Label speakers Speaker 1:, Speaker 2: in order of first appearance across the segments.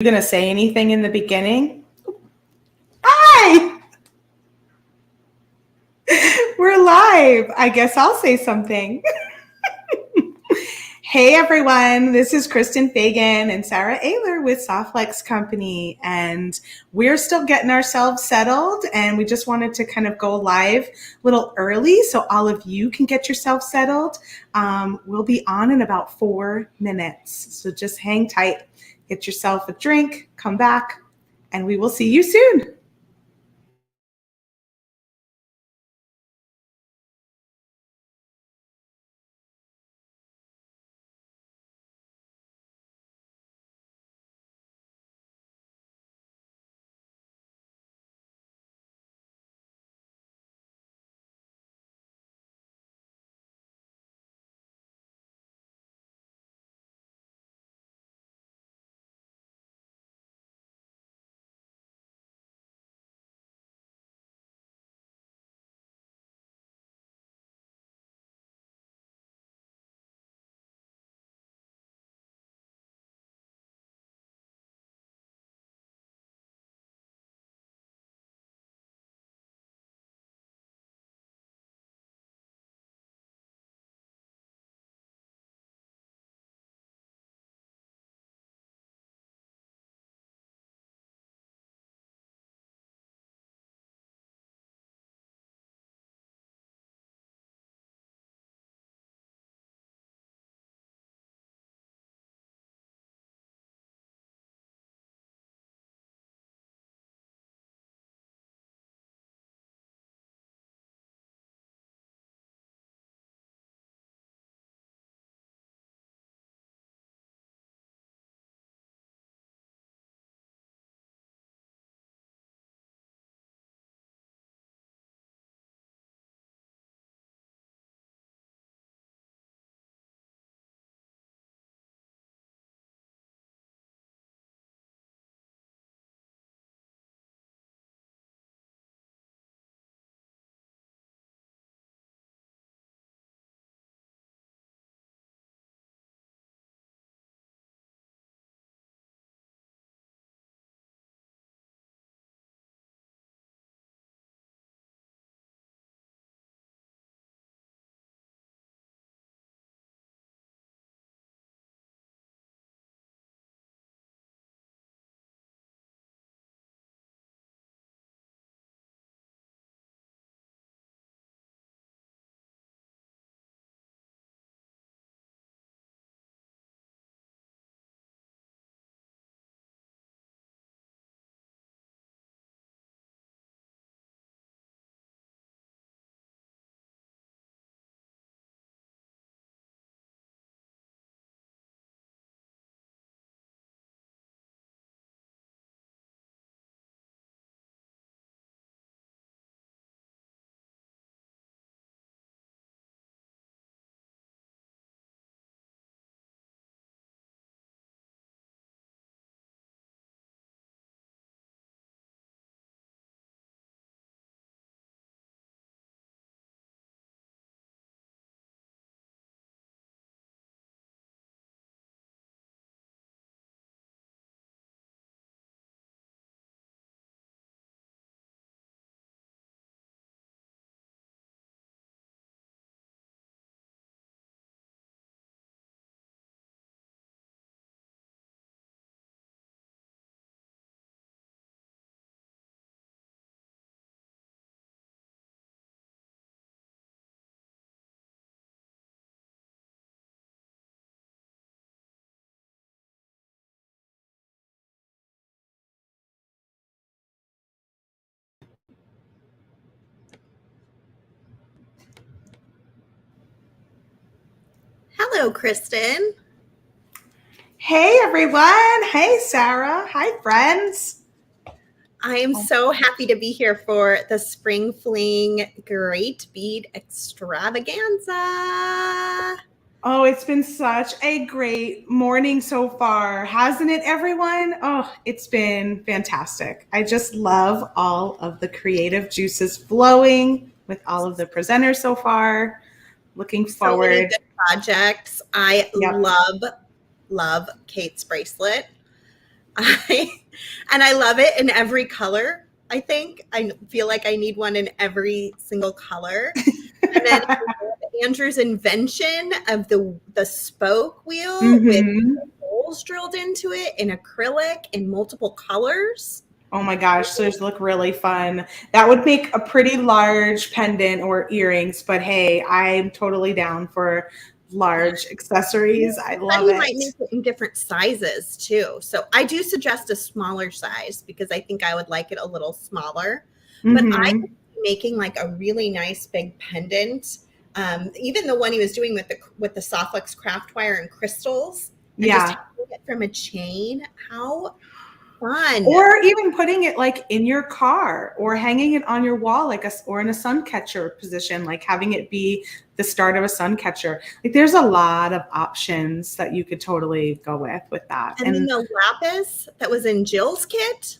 Speaker 1: You gonna say anything in the beginning? Hi! We're live. I guess I'll say something. Hey everyone, this is Kristen Fagan and Sara Oehler with Softlex Company, and we're still getting ourselves settled, and we just wanted to kind of go live a little early so all of you can get yourself settled. We'll be on in about 4 minutes, so just hang tight, get yourself a drink, come back, and we will see you soon.
Speaker 2: Hello, Kristen.
Speaker 1: Hey everyone. Hey Sara. Hi friends.
Speaker 2: I am so happy to be here for the Spring Fling Great Bead Extravaganza.
Speaker 1: Oh, it's been such a great morning so far, hasn't it, everyone? Oh, it's been fantastic. I just love all of the creative juices flowing with all of the presenters so far. Looking forward.
Speaker 2: So many good projects. I
Speaker 1: Yep.
Speaker 2: love Kate's bracelet. I love it in every color. I think I feel like I need one in every single color. And then Andrew's invention of the spoke wheel with
Speaker 1: Mm-hmm.
Speaker 2: holes drilled into it in acrylic in multiple colors.
Speaker 1: Oh my gosh, those look really fun. That would make a pretty large pendant or earrings, but hey, I'm totally down for large accessories. I
Speaker 2: And
Speaker 1: love
Speaker 2: you might
Speaker 1: it.
Speaker 2: make it in different sizes too. So I do suggest a smaller size because I think I would like it a little smaller. But I
Speaker 1: Mm-hmm.
Speaker 2: could be making like a really nice big pendant. Even the one he was doing with the Softlex craft wire and crystals, and just
Speaker 1: Yeah.
Speaker 2: hanging it from a chain. How fun!
Speaker 1: Or even putting it like in your car or hanging it on your wall, like or in a sun catcher position, like having it be the start of a sun catcher. Like there's a lot of options that you could totally go with that.
Speaker 2: And then
Speaker 1: And
Speaker 2: the lapis that was in Jill's kit.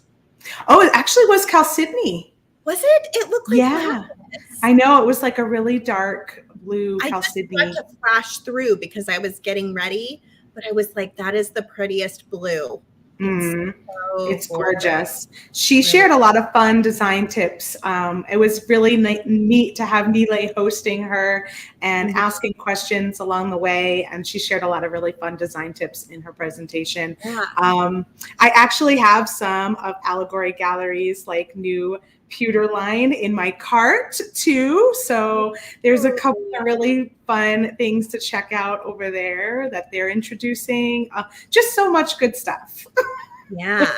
Speaker 1: oh, it actually was Chalcedony.
Speaker 2: Was it? It looked like
Speaker 1: Yeah.
Speaker 2: lapis.
Speaker 1: I know it was like a really dark blue
Speaker 2: I just got
Speaker 1: Chalcedony.
Speaker 2: to flash through because I was getting ready, but I was like, that is the prettiest blue. It's
Speaker 1: Mm,
Speaker 2: so
Speaker 1: it's
Speaker 2: gorgeous.
Speaker 1: gorgeous. She
Speaker 2: Really.
Speaker 1: shared a lot of fun design tips. It was really neat to have Nile hosting her and
Speaker 2: Mhm.
Speaker 1: asking questions along the way. And she shared a lot of really fun design tips in her presentation.
Speaker 2: Yeah.
Speaker 1: I actually have some of Allegory Gallery's like new pewter line in my cart too. So there's a couple of really fun things to check out over there that they're introducing. Just so much good stuff.
Speaker 2: Yeah.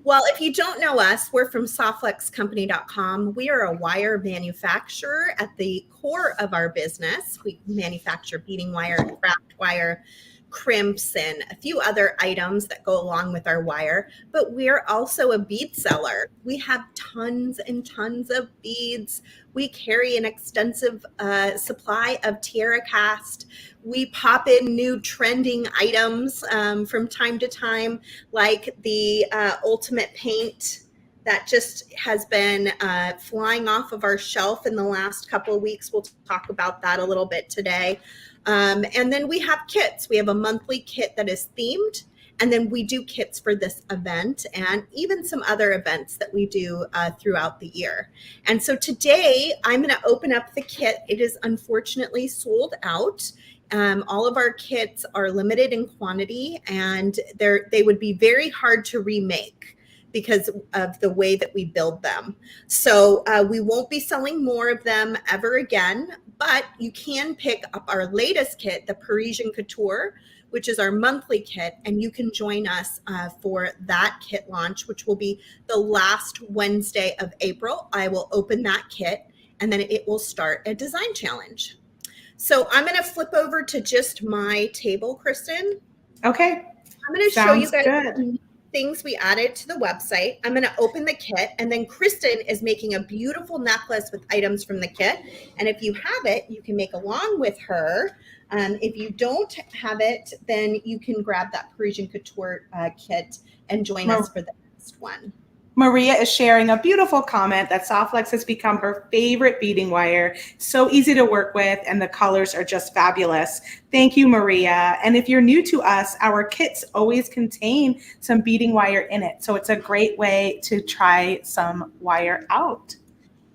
Speaker 2: Well, if you don't know us, we're from softflexcompany.com. We are a wire manufacturer at the core of our business. We manufacture beading wire, craft wire, crimps, and a few other items that go along with our wire. But we're also a bead seller. We have tons and tons of beads. We carry an extensive supply of tiara cast. We pop in new trending items from time to time, like the ultimate paint that just has been flying off of our shelf in the last couple of weeks. We'll talk about that a little bit today. And then we have kits. We have a monthly kit that is themed. And then we do kits for this event and even some other events that we do throughout the year. And so today I'm going to open up the kit. It is unfortunately sold out. All of our kits are limited in quantity and they would be very hard to remake because of the way that we build them. So we won't be selling more of them ever again, but you can pick up our latest kit, the Parisian Couture, which is our monthly kit, and you can join us for that kit launch, which will be the last Wednesday of April. I will open that kit, and then it will start a design challenge. So I'm going to flip over to just my table, Kristen.
Speaker 1: Okay.
Speaker 2: I'm going to show you
Speaker 1: Sounds
Speaker 2: guys
Speaker 1: good.
Speaker 2: things we added to the website. I'm going to open the kit, and then Kristen is making a beautiful necklace with items from the kit. And if you have it, you can make along with her. If you don't have it, then you can grab that Parisian Couture kit and join us for the next one.
Speaker 1: Maria is sharing a beautiful comment that Softlex has become her favorite beading wire. So easy to work with, and the colors are just fabulous. Thank you, Maria. And if you're new to us, our kits always contain some beading wire in it. So it's a great way to try some wire out.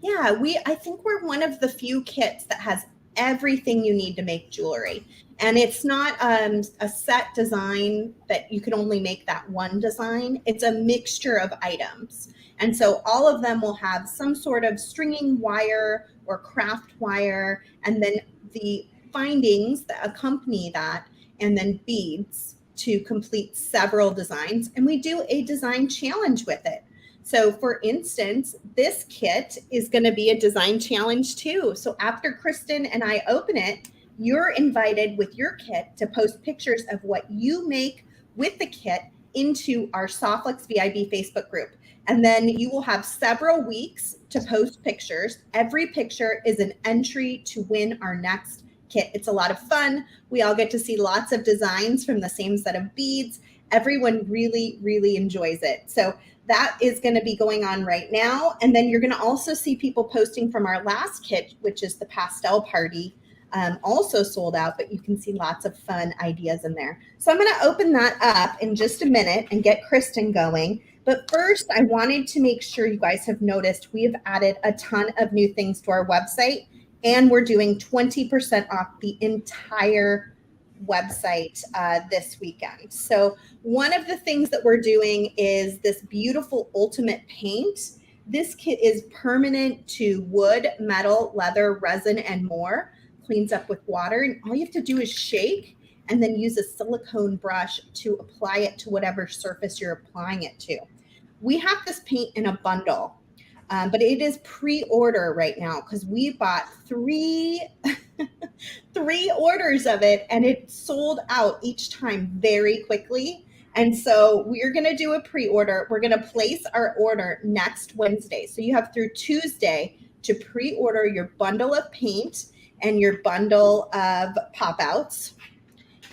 Speaker 2: Yeah, I think we're one of the few kits that has everything you need to make jewelry. And it's not a set design that you can only make that one design. It's a mixture of items. And so all of them will have some sort of stringing wire or craft wire, and then the findings that accompany that, and then beads to complete several designs. And we do a design challenge with it. So for instance, this kit is going to be a design challenge too. So after Kristen and I open it, you're invited with your kit to post pictures of what you make with the kit into our Softlex VIB Facebook group. And then you will have several weeks to post pictures. Every picture is an entry to win our next kit. It's a lot of fun. We all get to see lots of designs from the same set of beads. Everyone really, really enjoys it. So that is going to be going on right now. And then you're going to also see people posting from our last kit, which is the pastel party also sold out, but you can see lots of fun ideas in there. So I'm going to open that up in just a minute and get Kristen going. But first, I wanted to make sure you guys have noticed we have added a ton of new things to our website, and we're doing 20% off the entire website this weekend. So one of the things that we're doing is this beautiful ultimate paint. This kit is permanent to wood, metal, leather, resin, and more. Cleans up with water, and all you have to do is shake and then use a silicone brush to apply it to whatever surface you're applying it to. We have this paint in a bundle, but it is pre-order right now because we bought three orders of it, and it sold out each time very quickly. And so we're going to do a pre-order. We're going to place our order next Wednesday. So you have through Tuesday to pre-order your bundle of paint and your bundle of pop-outs.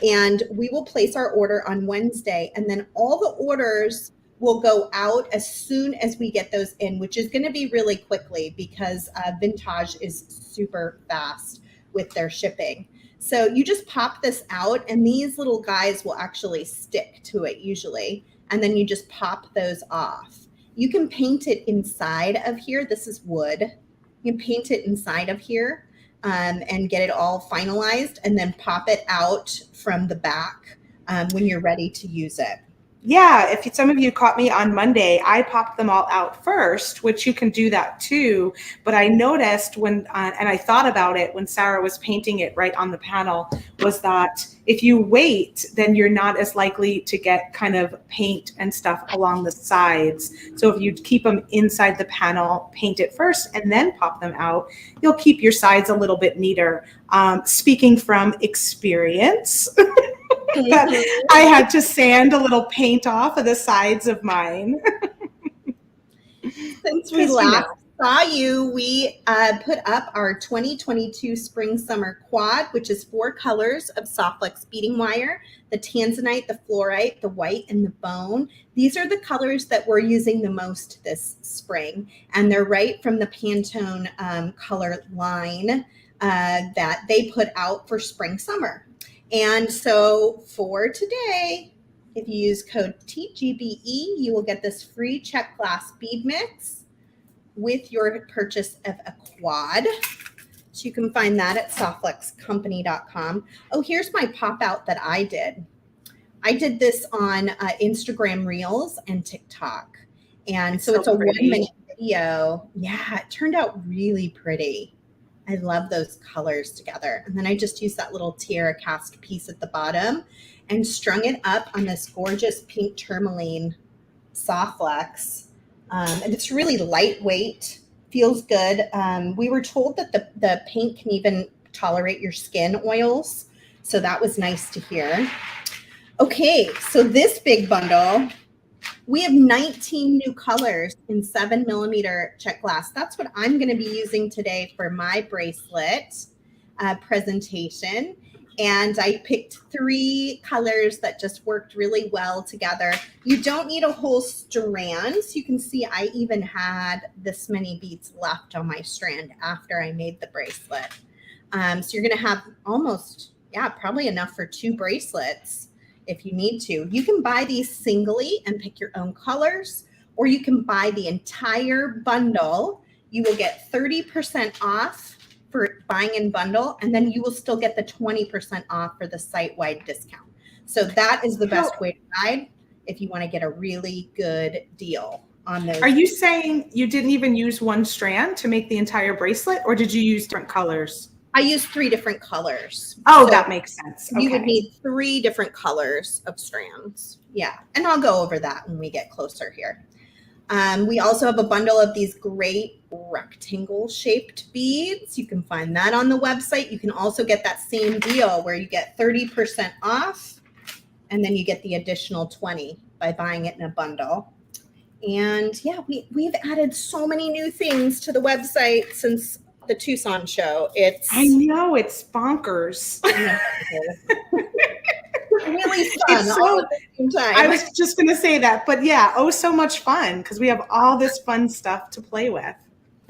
Speaker 2: And we will place our order on Wednesday. And then all the orders will go out as soon as we get those in, which is going to be really quickly because Vintage is super fast with their shipping. So you just pop this out, and these little guys will actually stick to it usually. And then you just pop those off. You can paint it inside of here. This is wood. You can paint it inside of here and get it all finalized, and then pop it out from the back when you're ready to use it.
Speaker 1: Yeah, if some of you caught me on Monday, I popped them all out first, which you can do that too. But I noticed when, and I thought about it when Sara was painting it right on the panel, was that if you wait, then you're not as likely to get kind of paint and stuff along the sides. So if you keep them inside the panel, paint it first, and then pop them out, you'll keep your sides a little bit neater. Speaking from experience, I had to sand a little paint off of the sides of mine.
Speaker 2: Since we last saw you, we put up our 2022 Spring Summer Quad, which is 4 colors of Softflex beading wire: the tanzanite, the fluorite, the white, and the bone. These are the colors that we're using the most this spring, and they're right from the Pantone color line that they put out for spring summer. And so for today, if you use code TGBE, you will get this free check glass bead mix with your purchase of a quad. So you can find that at softflexcompany.com. Oh, here's my pop out that I did. I did this on Instagram Reels and TikTok. And so it's a 1-minute video. Yeah, it turned out really pretty. I love those colors together. And then I just used that little tiara cast piece at the bottom and strung it up on this gorgeous pink tourmaline Softflex. And it's really lightweight, feels good. We were told that the paint can even tolerate your skin oils. So that was nice to hear. Okay, so this big bundle, we have 19 new colors in 7mm check glass. That's what I'm going to be using today for my bracelet presentation. And I picked 3 colors that just worked really well together. You don't need a whole strand. So you can see I even had this many beads left on my strand after I made the bracelet. So you're going to have almost, probably enough for 2 bracelets. If you need to. You can buy these singly and pick your own colors, or you can buy the entire bundle. You will get 30% off for buying in bundle, and then you will still get the 20% off for the site-wide discount. So that is the best way to buy if you want to get a really good deal on those.
Speaker 1: Are you saying you didn't even use one strand to make the entire bracelet, or did you use different colors?
Speaker 2: I used 3 different colors.
Speaker 1: Oh, so that makes sense.
Speaker 2: You would need 3 different colors of strands. Yeah, and I'll go over that when we get closer here. We also have a bundle of these great rectangle shaped beads. You can find that on the website. You can also get that same deal where you get 30% off, and then you get the additional 20 by buying it in a bundle. And yeah, we've added so many new things to the website since the Tucson show.
Speaker 1: I know, it's bonkers.
Speaker 2: Really fun all at the same time.
Speaker 1: I was just going to say that, but yeah, so much fun because we have all this fun stuff to play with.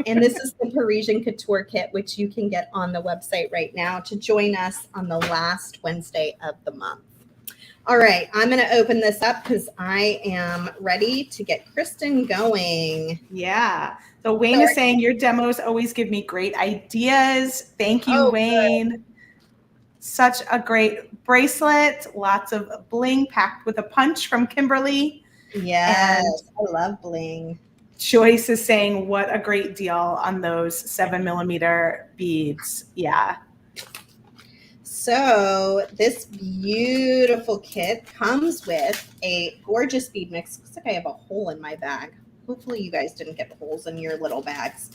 Speaker 2: And this is the Parisian Couture Kit, which you can get on the website right now to join us on the last Wednesday of the month. All right, I'm going to open this up because I am ready to get Kristen going.
Speaker 1: Yeah. So Wayne is saying your demos always give me great ideas. Thank you, Wayne. Good. Such a great bracelet. Lots of bling packed with a punch from Kimberly.
Speaker 2: Yes, I love bling.
Speaker 1: Joyce is saying, what a great deal on those 7mm beads. Yeah.
Speaker 2: So this beautiful kit comes with a gorgeous bead mix. Looks like I have a hole in my bag. Hopefully you guys didn't get holes in your little bags,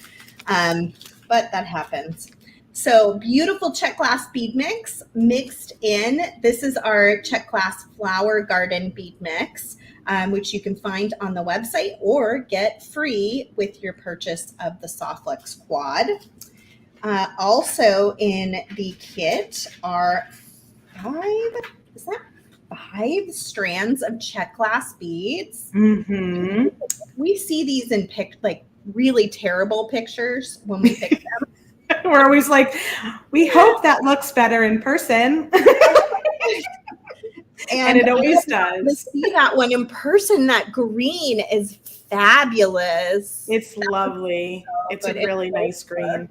Speaker 2: but that happens. So beautiful check glass bead mix mixed in. This is our check glass flower garden bead mix, which you can find on the website or get free with your purchase of the Softflex Quad. Also in the kit are five strands of check glass beads.
Speaker 1: Mm-hmm.
Speaker 2: We see these in really terrible pictures when we pick them.
Speaker 1: We're always like, we hope that looks better in person. And it always does.
Speaker 2: To see that one in person, that green is fabulous.
Speaker 1: It's lovely. It's a really nice green.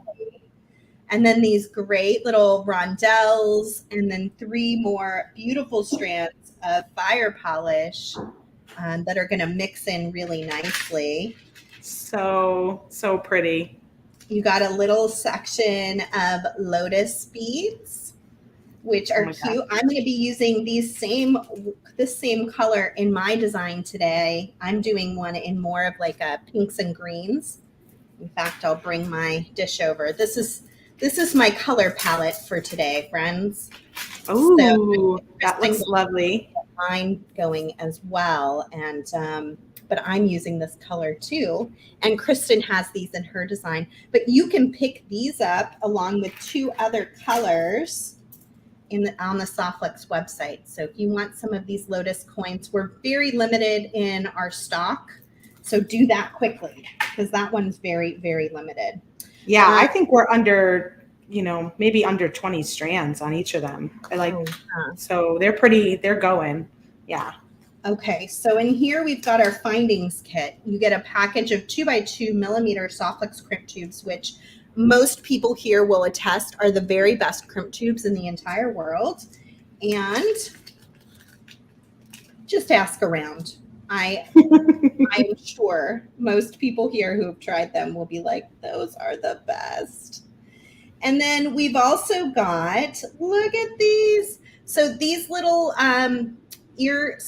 Speaker 2: And then these great little rondelles, and then 3 more beautiful strands of fire polish that are going to mix in really nicely.
Speaker 1: So pretty.
Speaker 2: You got a little section of lotus beads, which are cute. God. I'm going to be using this same color in my design today. I'm doing one in more of like a pinks and greens. In fact, I'll bring my dish over. This is my color palette for today, friends.
Speaker 1: Oh, so that looks lovely.
Speaker 2: Mine going as well, and but I'm using this color too. And Kristen has these in her design, but you can pick these up along with 2 other colors on the Softflex website. So if you want some of these lotus coins, we're very limited in our stock, so do that quickly because that one's very, very limited.
Speaker 1: Yeah, I think we're under, maybe under 20 strands on each of them. So they're going. Yeah.
Speaker 2: Okay, so in here we've got our findings kit. You get a package of 2x2 millimeter Softflex crimp tubes, which most people here will attest are the very best crimp tubes in the entire world. And just ask around. I'm sure most people here who have tried them will be like, those are the best. And then we've also got, look at these. So these little ear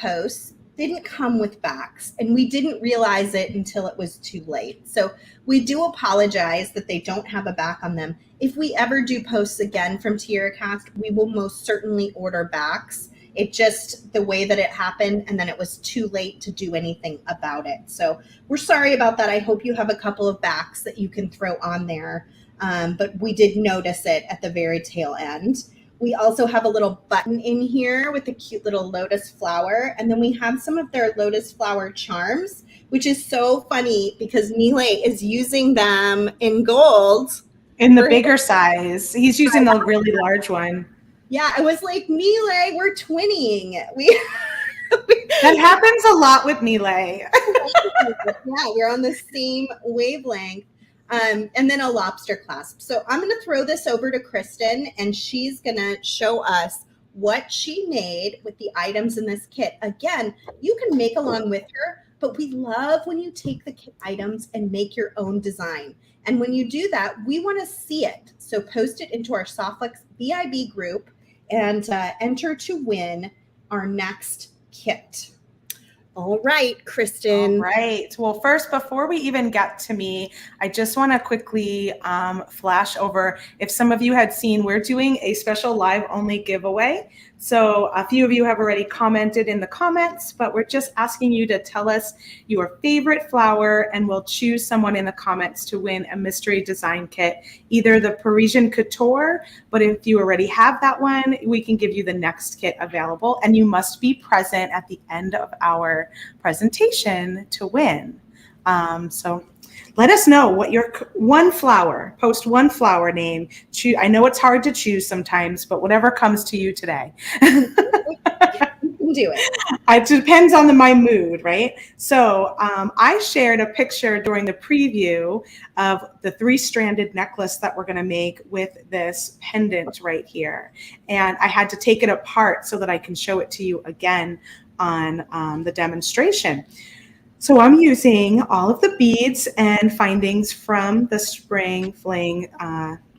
Speaker 2: posts didn't come with backs, and we didn't realize it until it was too late. So we do apologize that they don't have a back on them. If we ever do posts again from Tiara Cast, we will most certainly order backs. It just the way that it happened, and then it was too late to do anything about it. So we're sorry about that. I hope you have a couple of backs that you can throw on there, but we did notice it at the very tail end. We also have a little button in here with a cute little lotus flower. And then we have some of their lotus flower charms, which is so funny because Mile is using them in gold.
Speaker 1: In the bigger size. He's using the really large one.
Speaker 2: Yeah, I was like, Mile, we're twinning.
Speaker 1: That happens a lot with Mile.
Speaker 2: Yeah, we're on the same wavelength. And then a lobster clasp. So I'm going to throw this over to Kristen, and she's going to show us what she made with the items in this kit. Again, you can make along with her, but we love when you take the kit items and make your own design. And when you do that, we want to see it. So post it into our Softflex BIB group and enter to win our next kit. All right, Kristen.
Speaker 1: All right. Well, first, before we even get to me, I just want to quickly flash over. If some of you had seen, we're doing a special live only giveaway. So a few of you have already commented in the comments, but we're just asking you to tell us your favorite flower, and we'll choose someone in the comments to win a mystery design kit, either the Parisian Couture, but if you already have that one, we can give you the next kit available, and you must be present at the end of our presentation to win. So Let us know what your one flower, post one flower name. I know it's hard to choose sometimes, but whatever comes to you today.
Speaker 2: You can do it.
Speaker 1: It depends on my mood, right? So I shared a picture during the preview of the 3-stranded necklace that we're going to make with this pendant right here. And I had to take it apart so that I can show it to you again on the demonstration. So I'm using all of the beads and findings from the Spring Fling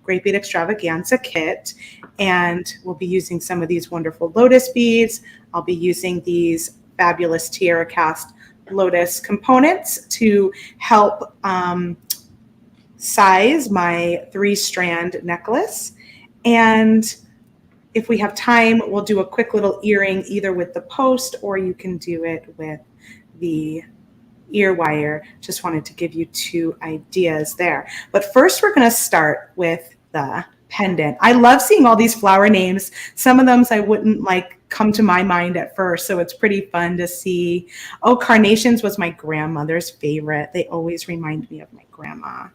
Speaker 1: Great Bead Extravaganza kit. And we'll be using some of these wonderful lotus beads. I'll be using these fabulous tiara cast lotus components to help size my 3-strand necklace. And if we have time, we'll do a quick little earring either with the post, or you can do it with the ear wire. Just wanted to give you 2 ideas there. But first we're going to start with the pendant. I love seeing all these flower names. Some of them I wouldn't come to my mind at first, so it's pretty fun to see. Oh, carnations was my grandmother's favorite. They always remind me of my grandma.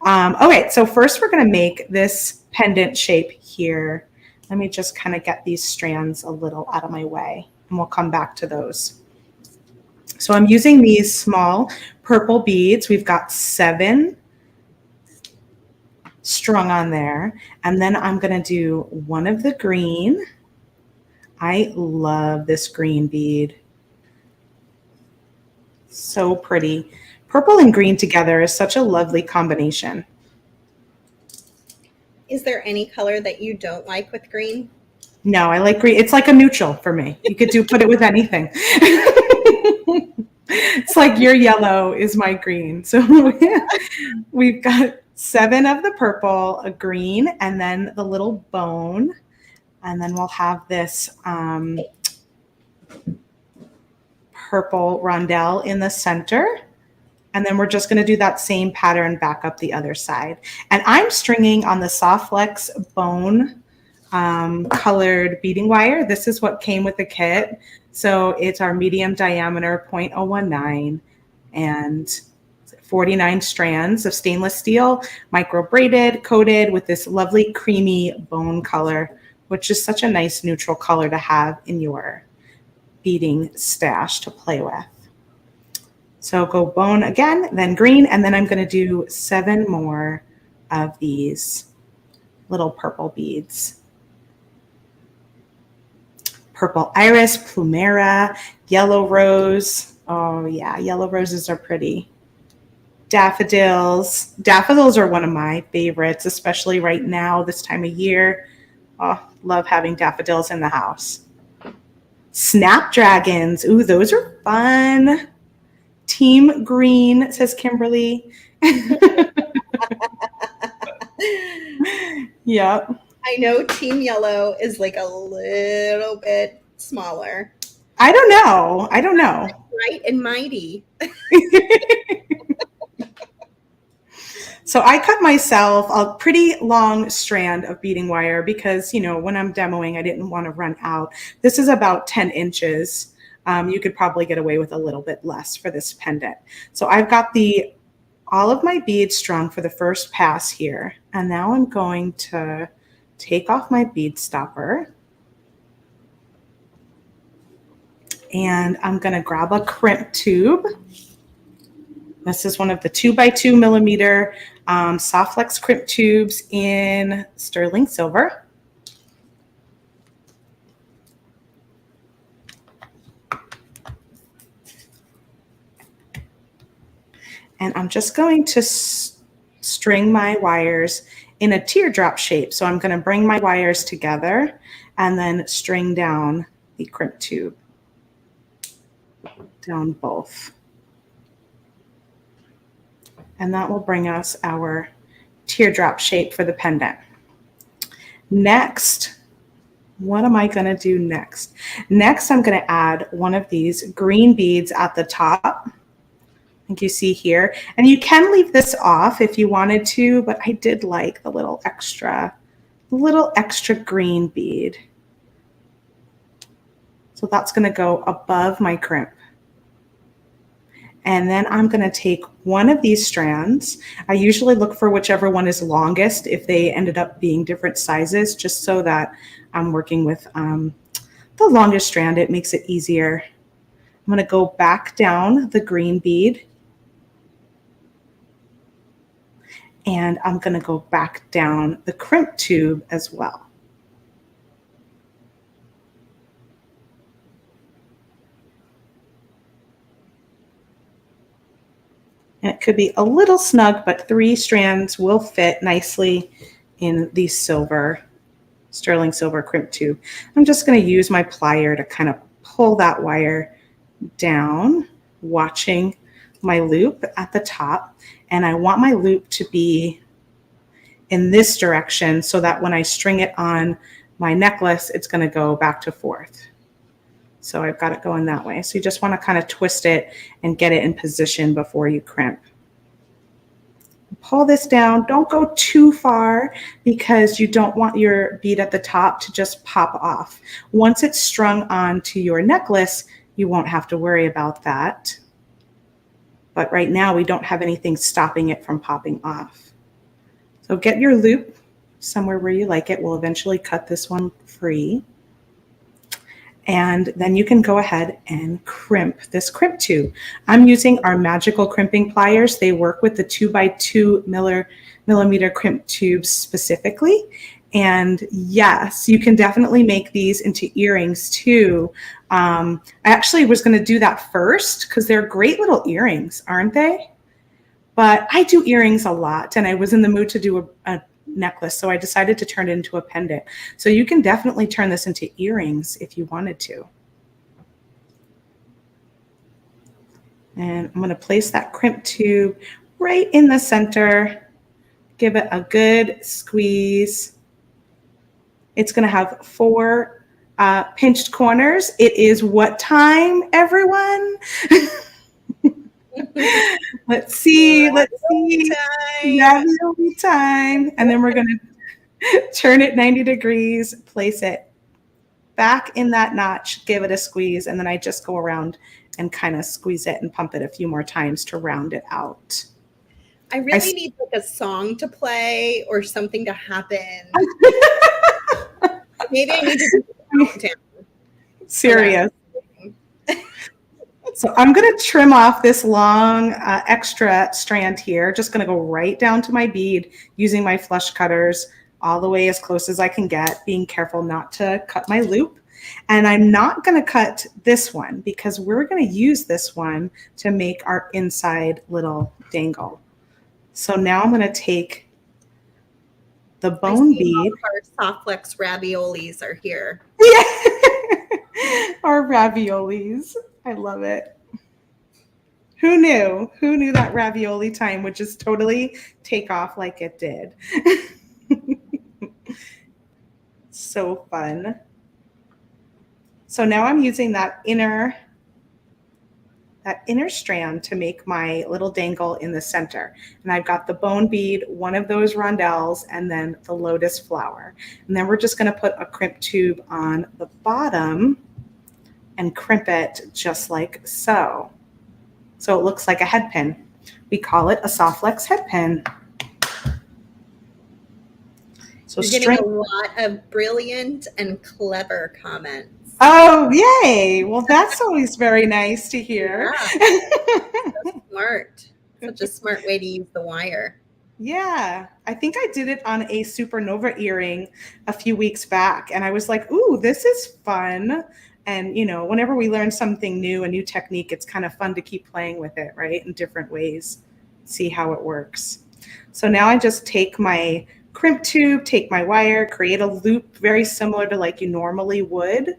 Speaker 1: Okay, so first we're going to make this pendant shape here. Let me just kind of get these strands a little out of my way, and we'll come back to those. So I'm using these small purple beads. We've got 7 strung on there. And then I'm going to do one of the green. I love this green bead. So pretty. Purple and green together is such a lovely combination.
Speaker 2: Is there any color that you don't like with green?
Speaker 1: No, I like green. It's like a neutral for me. You could put it with anything. It's like your yellow is my green. So we've got 7 of the purple, a green, and then the little bone. And then we'll have this purple rondelle in the center. And then we're just going to do that same pattern back up the other side. And I'm stringing on the Soft Flex bone colored beading wire. This is what came with the kit. So it's our medium diameter 0.019 and 49 strands of stainless steel, micro braided, coated with this lovely creamy bone color, which is such a nice neutral color to have in your beading stash to play with. So go bone again, then green, and then I'm going to do 7 more of these little purple beads. Purple iris, plumera, yellow rose. Oh yeah, yellow roses are pretty. Daffodils. Daffodils are one of my favorites, especially right now, this time of year. Oh, love having daffodils in the house. Snapdragons. Ooh, those are fun. Team green, says Kimberly. Yep.
Speaker 2: I know team yellow is like a little bit smaller.
Speaker 1: I don't know.
Speaker 2: Bright and mighty.
Speaker 1: So I cut myself a pretty long strand of beading wire because, when I'm demoing, I didn't want to run out. This is about 10 inches. You could probably get away with a little bit less for this pendant. So I've got all of my beads strung for the first pass here. And now I'm going to take off my bead stopper. And I'm going to grab a crimp tube. This is one of the 2x2 millimeter Soft Flex crimp tubes in sterling silver. And I'm just going to string my wires in a teardrop shape. So I'm going to bring my wires together and then string down the crimp tube down both. And that will bring us our teardrop shape for the pendant. Next, what am I going to do next? Next, I'm going to add one of these green beads at the top. I think you see here. And you can leave this off if you wanted to, but I did like the little extra green bead. So that's going to go above my crimp. And then I'm going to take one of these strands. I usually look for whichever one is longest if they ended up being different sizes, just so that I'm working with the longest strand. It makes it easier. I'm going to go back down the green bead. And I'm going to go back down the crimp tube as well. And it could be a little snug, but 3 strands will fit nicely in the sterling silver crimp tube. I'm just going to use my plier to kind of pull that wire down, watching my loop at the top. And I want my loop to be in this direction so that when I string it on my necklace, it's going to go back to 4th. So I've got it going that way. So you just want to kind of twist it and get it in position before you crimp. Pull this down. Don't go too far because you don't want your bead at the top to just pop off. Once it's strung onto your necklace, you won't have to worry about that. But right now we don't have anything stopping it from popping off. So get your loop somewhere where you like it. We'll eventually cut this one free. And then you can go ahead and crimp this crimp tube. I'm using our magical crimping pliers. They work with the 2x2 millimeter crimp tubes specifically. And yes, you can definitely make these into earrings too. I actually was going to do that first because they're great little earrings, aren't they? But I do earrings a lot, and I was in the mood to do a necklace, so I decided to turn it into a pendant. So you can definitely turn this into earrings if you wanted to. And I'm going to place that crimp tube right in the center. Give it a good squeeze. It's going to have 4 pinched corners. It is what time, everyone? Let's see. Ravioli time. And then we're going to turn it 90 degrees, place it back in that notch, give it a squeeze, and then I just go around and kind of squeeze it and pump it a few more times to round it out.
Speaker 2: I really need like a song to play or something to happen. Maybe I need to do it.
Speaker 1: Serious. So I'm going to trim off this long extra strand here. Just going to go right down to my bead using my flush cutters all the way as close as I can get, being careful not to cut my loop. And I'm not going to cut this one because we're going to use this one to make our inside little dangle. So now I'm going to take the bone bead.
Speaker 2: Our soft flex raviolis are here.
Speaker 1: Yeah. Our raviolis. I love it. Who knew? Who knew that ravioli time would just totally take off like it did? So fun. So now I'm using that inner strand to make my little dangle in the center. And I've got the bone bead, one of those rondelles, and then the lotus flower. And then we're just going to put a crimp tube on the bottom and crimp it just like so. So it looks like a head pin. We call it a soft flex head pin. So
Speaker 2: you're getting a lot of brilliant and clever comments.
Speaker 1: Oh, yay. Well, that's always very nice to hear.
Speaker 2: Yeah. So smart. Such a smart way to use the wire.
Speaker 1: Yeah. I think I did it on a supernova earring a few weeks back. And I was like, ooh, this is fun. And, you know, whenever we learn something new, a new technique, it's kind of fun to keep playing with it, right? In different ways, see how it works. So now I just take my crimp tube, take my wire, create a loop very similar to like you normally would.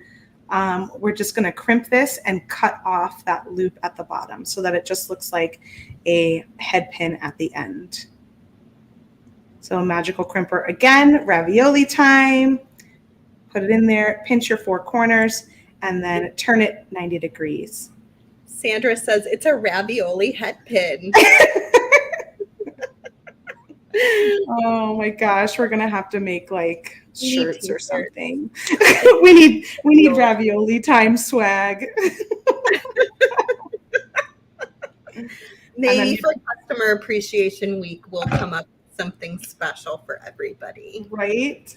Speaker 1: We're just going to crimp this and cut off that loop at the bottom so that it just looks like a head pin at the end. So magical crimper again, ravioli time. Put it in there, pinch your 4 corners, and then turn it 90 degrees.
Speaker 2: Sandra says it's a ravioli head pin.
Speaker 1: Oh my gosh, we're gonna have to make like shirts or something. we need ravioli time swag. And then,
Speaker 2: Maybe for Customer Appreciation Week, we'll come up with something special for everybody.
Speaker 1: right?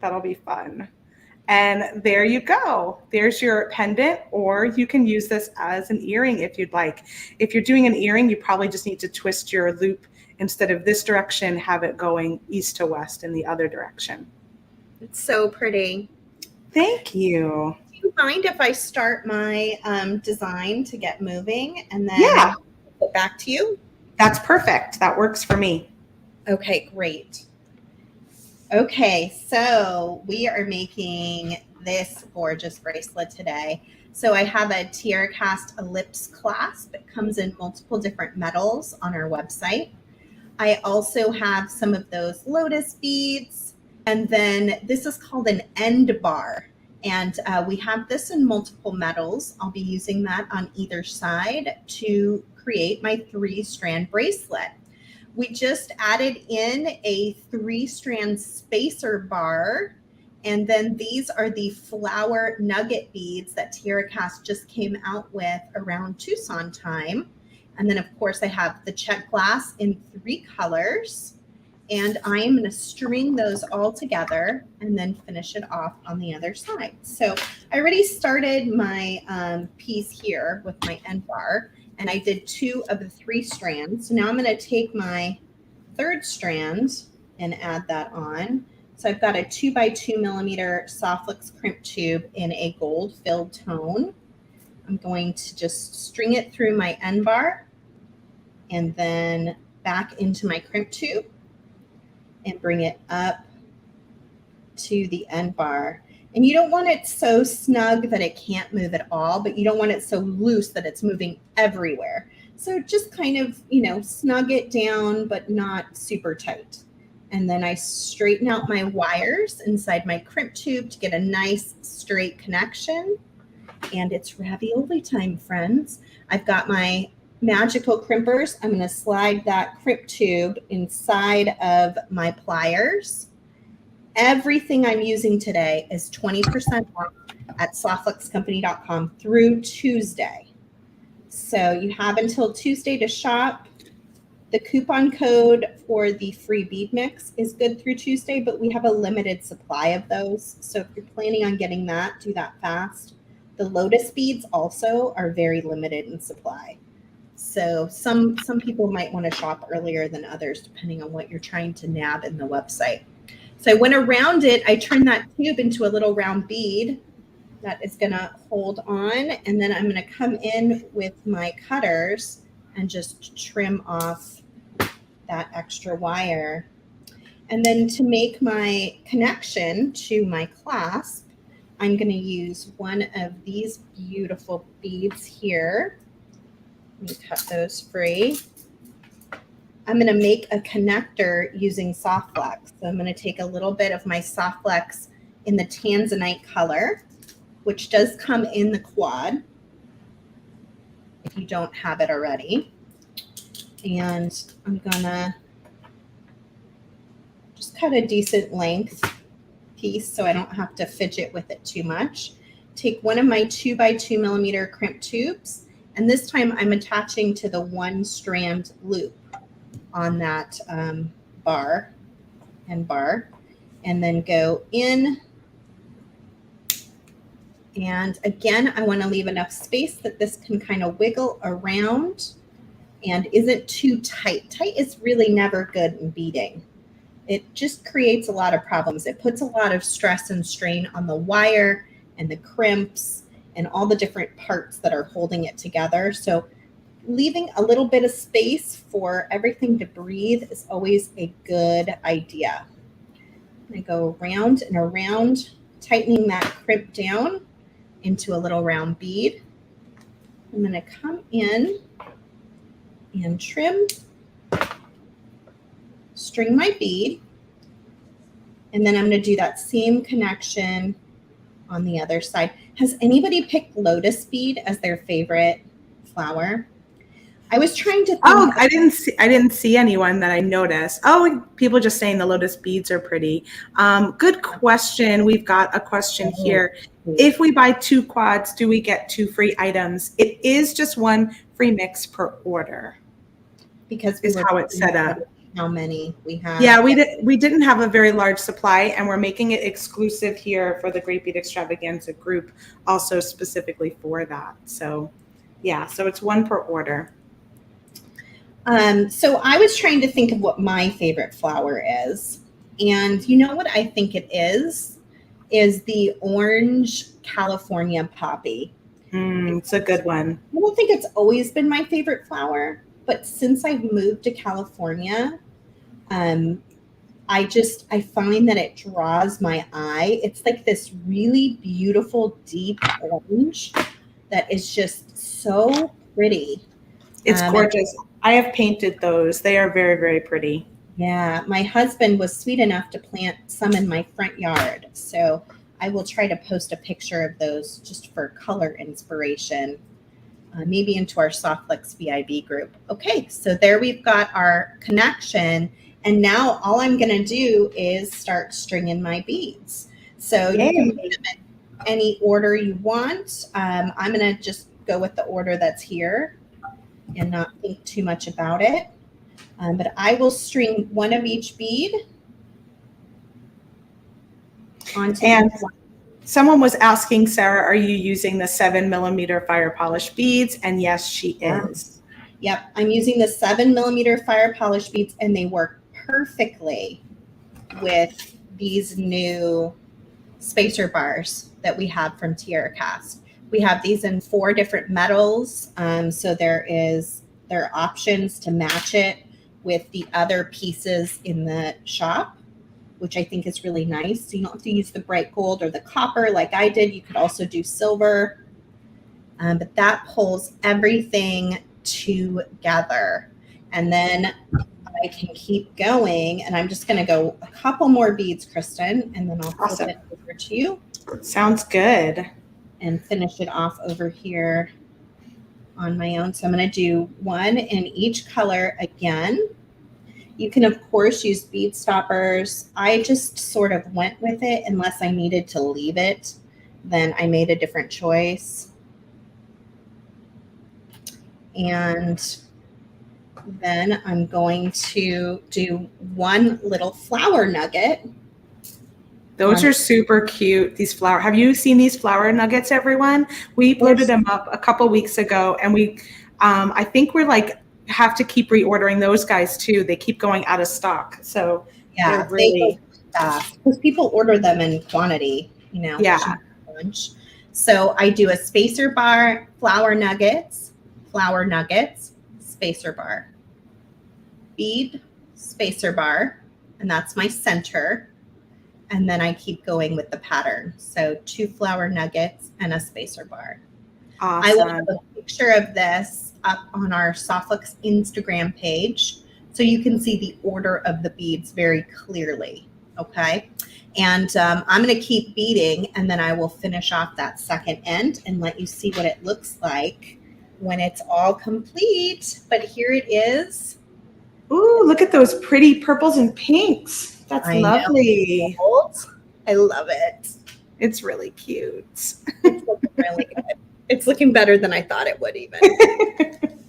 Speaker 1: That'll be fun. And there you go. There's your pendant, or you can use this as an earring if you'd like. If you're doing an earring, you probably just need to twist your loop instead of this direction, have it going east to west in the other direction.
Speaker 2: It's so pretty.
Speaker 1: Thank you.
Speaker 2: Do you mind if I start my design to get moving and then
Speaker 1: Yeah,
Speaker 2: get back to you?
Speaker 1: that's perfect. That works for me.
Speaker 2: Okay, great. Okay, so we are making this gorgeous bracelet today. So I have a tiara cast ellipse clasp. It comes in multiple different metals on our website. I also have some of those lotus beads. And then this is called an end bar. And we have this in multiple metals. I'll be using that on either side to create my 3-strand bracelet. We just added in a 3-strand spacer bar. And then these are the flower nugget beads that Tiara Cast just came out with around Tucson time. And then, of course, I have the check glass in 3 colors. And I am going to string those all together and then finish it off on the other side. So I already started my piece here with my end bar. And I did 2 of the 3 strands. So now I'm going to take my 3rd strand and add that on. So I've got a 2x2 millimeter Softflex crimp tube in a gold filled tone. I'm going to just string it through my end bar and then back into my crimp tube and bring it up to the end bar. And you don't want it so snug that it can't move at all, but you don't want it so loose that it's moving everywhere. So just kind of, snug it down, but not super tight. And then I straighten out my wires inside my crimp tube to get a nice straight connection. And it's ravioli time, friends. I've got my magical crimpers. I'm going to slide that crimp tube inside of my pliers. Everything I'm using today is 20% off at softflexcompany.com through Tuesday. So you have until Tuesday to shop. The coupon code for the free bead mix is good through Tuesday, but we have a limited supply of those. So if you're planning on getting that, do that fast. The lotus beads also are very limited in supply. So some people might want to shop earlier than others, depending on what you're trying to nab in the website. So I went around it. I turned that tube into a little round bead that is going to hold on. And then I'm going to come in with my cutters and just trim off that extra wire. And then to make my connection to my clasp, I'm going to use one of these beautiful beads here. Let me cut those free. I'm going to make a connector using Softflex. So I'm going to take a little bit of my Softflex in the Tanzanite color, which does come in the quad if you don't have it already. And I'm going to just cut a decent length piece so I don't have to fidget with it too much. Take one of my 2x2 millimeter crimp tubes, and this time I'm attaching to the 1-strand loop on that bar, and then go in. And again, I want to leave enough space that this can kind of wiggle around and isn't too tight. Tight is really never good in beading. It just creates a lot of problems. It puts a lot of stress and strain on the wire and the crimps and all the different parts that are holding it together. So leaving a little bit of space for everything to breathe is always a good idea. I go around and around, tightening that crimp down into a little round bead. I'm going to come in and trim, string my bead, and then I'm going to do that same connection on the other side. Has anybody picked lotus bead as their favorite flower? I was trying to think.
Speaker 1: Oh, I didn't see anyone that I noticed. Oh, people just saying the lotus beads are pretty. Good question. We've got a question here. If we buy 2 quads, do we get 2 free items? It is just 1 free mix per order.
Speaker 2: Because
Speaker 1: is how it's set up.
Speaker 2: How many we have.
Speaker 1: Yeah, we didn't have a very large supply, and we're making it exclusive here for the Great Bead Extravaganza group, also specifically for that. So yeah, so it's one per order.
Speaker 2: So I was trying to think of what my favorite flower is. And you know what I think it is the orange California poppy.
Speaker 1: It's a good one.
Speaker 2: I don't think it's always been my favorite flower, but since I've moved to California, I find that it draws my eye. It's like this really beautiful, deep orange that is just so pretty.
Speaker 1: It's gorgeous. I have painted those. They are very, very pretty.
Speaker 2: Yeah, my husband was sweet enough to plant some in my front yard. So I will try to post a picture of those just for color inspiration, maybe into our Softflex VIB group. Okay, so there we've got our connection. And now all I'm going to do is start stringing my beads. So you can put them in any order you want. I'm going to just go with the order that's here and not think too much about it. But I will string one of each bead onto
Speaker 1: and someone was asking, Sarah, are you using the 7mm fire polish beads? And yes, she is.
Speaker 2: Yep, I'm using the 7mm fire polish beads, and they work perfectly with these new spacer bars that we have from Tierra Cast. We have these in 4 different metals, so there are options to match it with the other pieces in the shop, which I think is really nice. So you don't have to use the bright gold or the copper like I did. You could also do silver, but that pulls everything together. And then I can keep going, and I'm just going to go a couple more beads, Kristen, and then I'll flip it over to you.
Speaker 1: Sounds good.
Speaker 2: And finish it off over here on my own. So I'm going to do one in each color again. You can, of course, use bead stoppers. I just sort of went with it unless I needed to leave it. Then I made a different choice. And then I'm going to do one little flower nugget.
Speaker 1: Those are super cute. These flower. Have you seen these flower nuggets, everyone? We loaded them up a couple weeks ago, and I think we're have to keep reordering those guys too. They keep going out of stock. So
Speaker 2: yeah, they go fast because people order them in quantity. Yeah. So I do a spacer bar, flower nuggets, spacer bar, bead, spacer bar, and that's my center. And then I keep going with the pattern. So 2 flower nuggets and a spacer bar.
Speaker 1: Awesome.
Speaker 2: I will have a picture of this up on our Softflex Instagram page so you can see the order of the beads very clearly. Okay. And I'm going to keep beading, and then I will finish off that second end and let you see what it looks like when it's all complete. But here it is.
Speaker 1: Ooh, look at those pretty purples and pinks. That's lovely.
Speaker 2: I love it.
Speaker 1: It's really cute.
Speaker 2: It's looking really good. It's looking better than I thought it would even,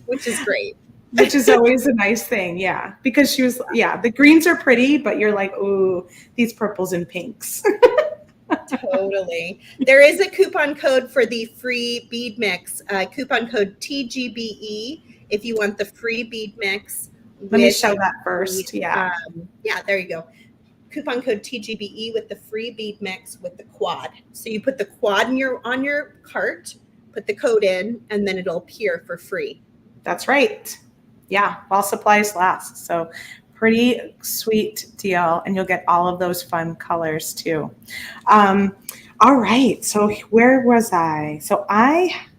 Speaker 2: which is great.
Speaker 1: Which is always a nice thing, yeah. Because she was, the greens are pretty, but you're like, ooh, these purples and pinks.
Speaker 2: Totally. There is a coupon code for the free bead mix, coupon code TGBE, if you want the free bead mix.
Speaker 1: Let me show that first, yeah.
Speaker 2: There you go. Coupon code TGBE with the free bead mix with the quad. So you put the quad on your cart, put the code in, and then it'll appear for free.
Speaker 1: That's right. Yeah, while supplies last. So pretty sweet deal, and you'll get all of those fun colors too. All right, so where was I? So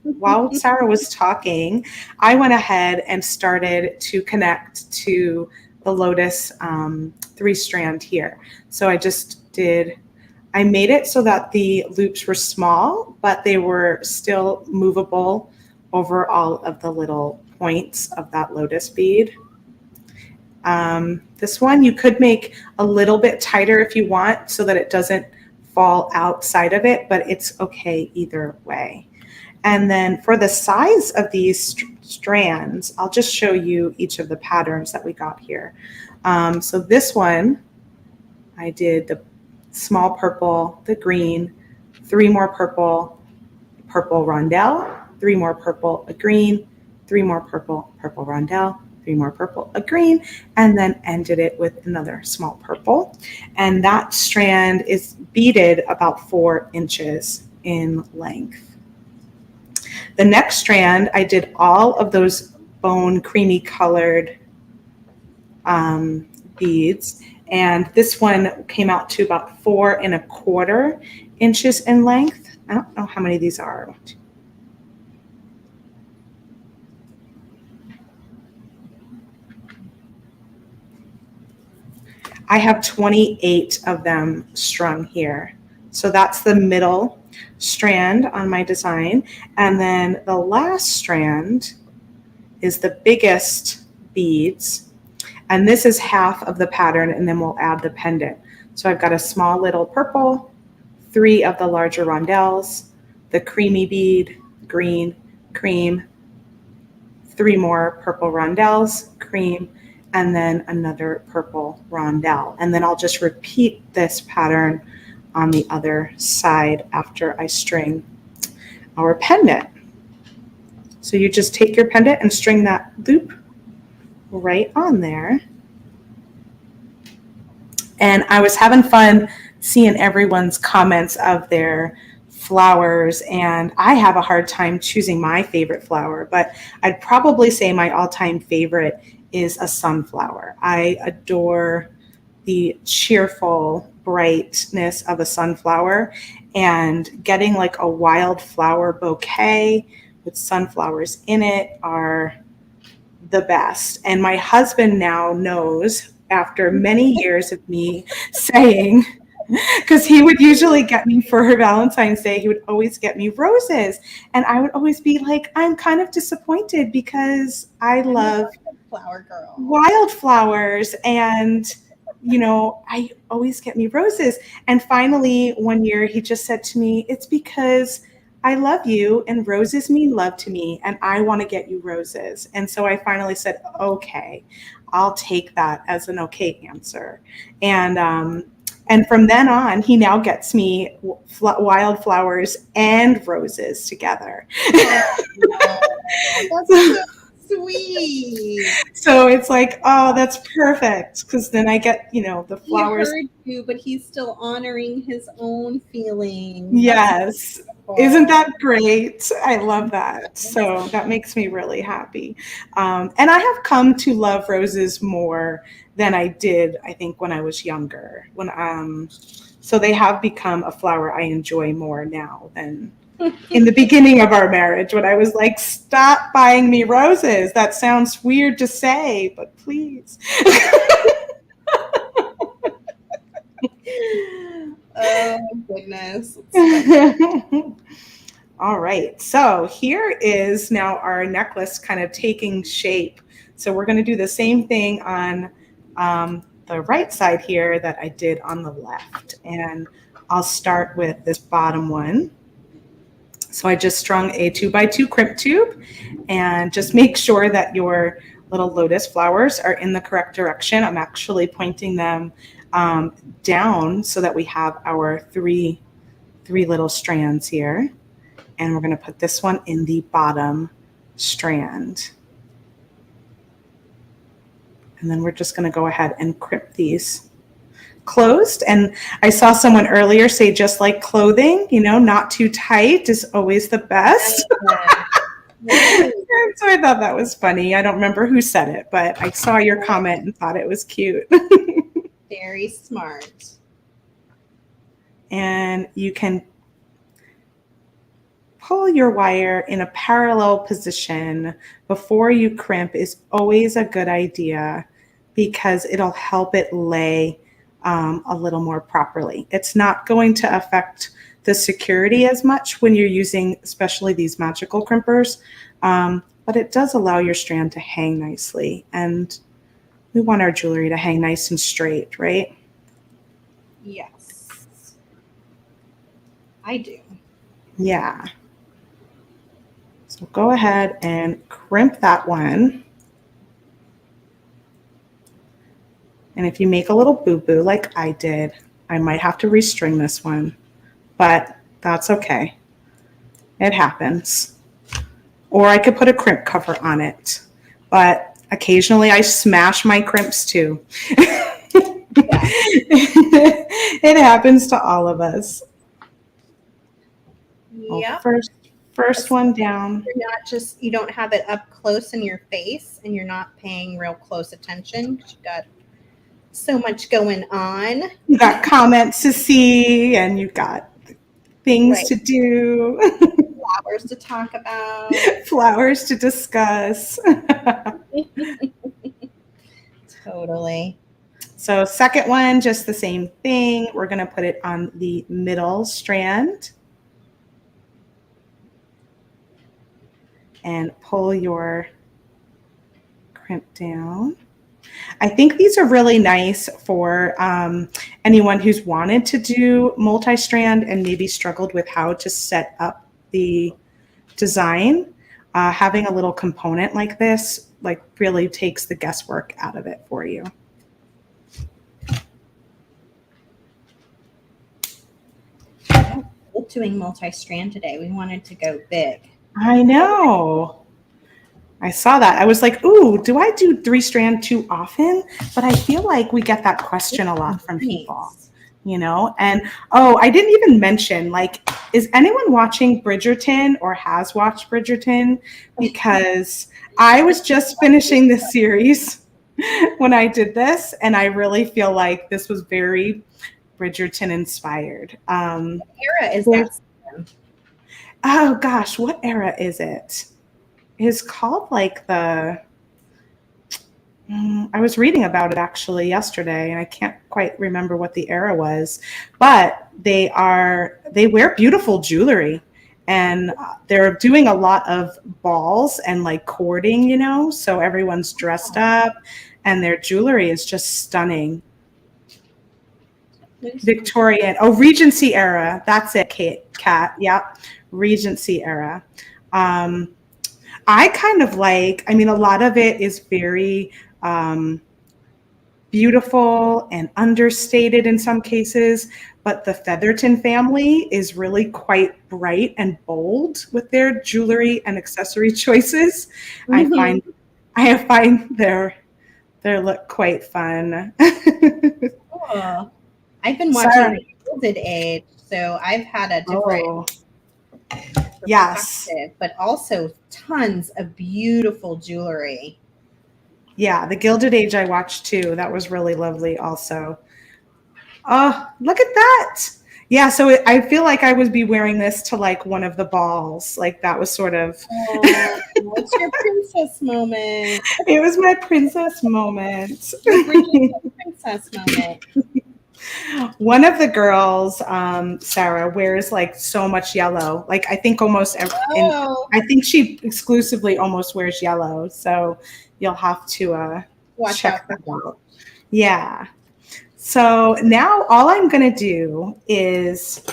Speaker 1: while Sara was talking, I went ahead and started to connect to the Lotus 3-strand here. So I made it so that the loops were small, but they were still movable over all of the little points of that Lotus bead. This one you could make a little bit tighter if you want so that it doesn't fall outside of it, but it's okay either way. And then for the size of these strands. I'll just show you each of the patterns that we got here. So this one, I did the small purple, the green, 3 more purple, purple rondelle, 3 more purple, a green, 3 more purple, purple rondelle, 3 more purple, a green, and then ended it with another small purple. And that strand is beaded about 4 inches in length. The next strand, I did all of those bone creamy colored beads, and this one came out to about 4 1/4 inches in length. I don't know how many these are. I have 28 of them strung here. So that's the middle strand on my design. And then the last strand is the biggest beads. And this is half of the pattern, and then we'll add the pendant. So I've got a small little purple, 3 of the larger rondelles, the creamy bead, green, cream, 3 more purple rondelles, cream, and then another purple rondelle. And then I'll just repeat this pattern on the other side after I string our pendant. So you just take your pendant and string that loop right on there. And I was having fun seeing everyone's comments of their flowers, and I have a hard time choosing my favorite flower, but I'd probably say my all-time favorite is a sunflower. I adore the cheerful brightness of a sunflower, and getting like a wildflower bouquet with sunflowers in it are the best. And my husband now knows, after many years of me saying, because he would usually get me for Valentine's Day, he would always get me roses. And I would always be like, I'm kind of disappointed because I love
Speaker 2: flower girl
Speaker 1: wildflowers, and I always get me roses. And finally one year he just said to me, it's because I love you and roses mean love to me, and I want to get you roses. And so I finally said, okay, I'll take that as an okay answer. And from then on, he now gets me wildflowers and roses together.
Speaker 2: That's so sweet.
Speaker 1: So it's like, oh, that's perfect, because then I get, the flowers.
Speaker 2: He heard you, but he's still honoring his own feelings.
Speaker 1: Yes. Isn't that great? I love that. So that makes me really happy. And I have come to love roses more than I did, I think, when I was younger. So they have become a flower I enjoy more now than in the beginning of our marriage, when I was like, stop buying me roses. That sounds weird to say, but please.
Speaker 2: Oh, goodness.
Speaker 1: All right, so here is now our necklace kind of taking shape. So we're going to do the same thing on the right side here that I did on the left. And I'll start with this bottom one. So I just strung a 2x2 crimp tube, and just make sure that your little lotus flowers are in the correct direction. I'm actually pointing them down so that we have our three little strands here. And we're going to put this one in the bottom strand. And then we're just going to go ahead and crimp these closed. And I saw someone earlier say, just like clothing, not too tight is always the best. So I thought that was funny. I don't remember who said it, but I saw your comment and thought it was cute.
Speaker 2: Very smart.
Speaker 1: And you can pull your wire in a parallel position before you crimp is always a good idea, because it'll help it lay a little more properly. It's not going to affect the security as much when you're using especially these magical crimpers, but it does allow your strand to hang nicely, and we want our jewelry to hang nice and straight, right?
Speaker 2: Yes, I do.
Speaker 1: Yeah. So So go ahead and crimp that one. And if you make a little boo-boo like I did, I might have to restring this one, but that's okay. It happens. Or I could put a crimp cover on it, but occasionally I smash my crimps too. It happens to all of us.
Speaker 2: Yep.
Speaker 1: Well, first one down.
Speaker 2: You're not just, you don't have it up close in your face and you're not paying real close attention because you've got so much going on.
Speaker 1: You got comments to see and you've got things to do.
Speaker 2: Flowers to talk about.
Speaker 1: Flowers to discuss.
Speaker 2: Totally.
Speaker 1: So second one, just the same thing. We're going to put it on the middle strand. And pull your crimp down. I think these are really nice for anyone who's wanted to do multi-strand and maybe struggled with how to set up the design. Having a little component like this like really takes the guesswork out of it for you.
Speaker 2: We're doing multi-strand today. We wanted to go big.
Speaker 1: I know. I saw that. I was like, ooh, do I do 3-strand too often? But I feel like we get that question a lot from people, you know? And, oh, I didn't even mention, like, is anyone watching Bridgerton or has watched Bridgerton? Because I was just finishing the series when I did this, and I really feel like this was very Bridgerton inspired.
Speaker 2: What era is that?
Speaker 1: Oh, gosh, what era is it? It's called like the, I was reading about it actually yesterday and I can't quite remember what the era was, but they wear beautiful jewelry and they're doing a lot of balls and like courting, you know, so everyone's dressed up and their jewelry is just stunning. Victorian, Regency era. That's it, Kat. Yep, Regency era. I kind of like, I mean, a lot of it is very beautiful and understated in some cases, but the Featherton family is really quite bright and bold with their jewelry and accessory choices. Mm-hmm. I find their look quite fun.
Speaker 2: Cool. I've been watching The Gilded Age, so I've had a different
Speaker 1: yes,
Speaker 2: but also tons of beautiful jewelry.
Speaker 1: Yeah, The Gilded Age I watched too. That was really lovely also. Oh, look at that. Yeah, so I feel like I would be wearing this to like one of the balls. Like that was sort of.
Speaker 2: What's your princess moment?
Speaker 1: It was my princess moment.
Speaker 2: Princess moment.
Speaker 1: One of the girls, Sara, wears like so much yellow. Like I think almost I think she exclusively almost wears yellow. So you'll have to check that out. Yeah. So now all I'm going to do is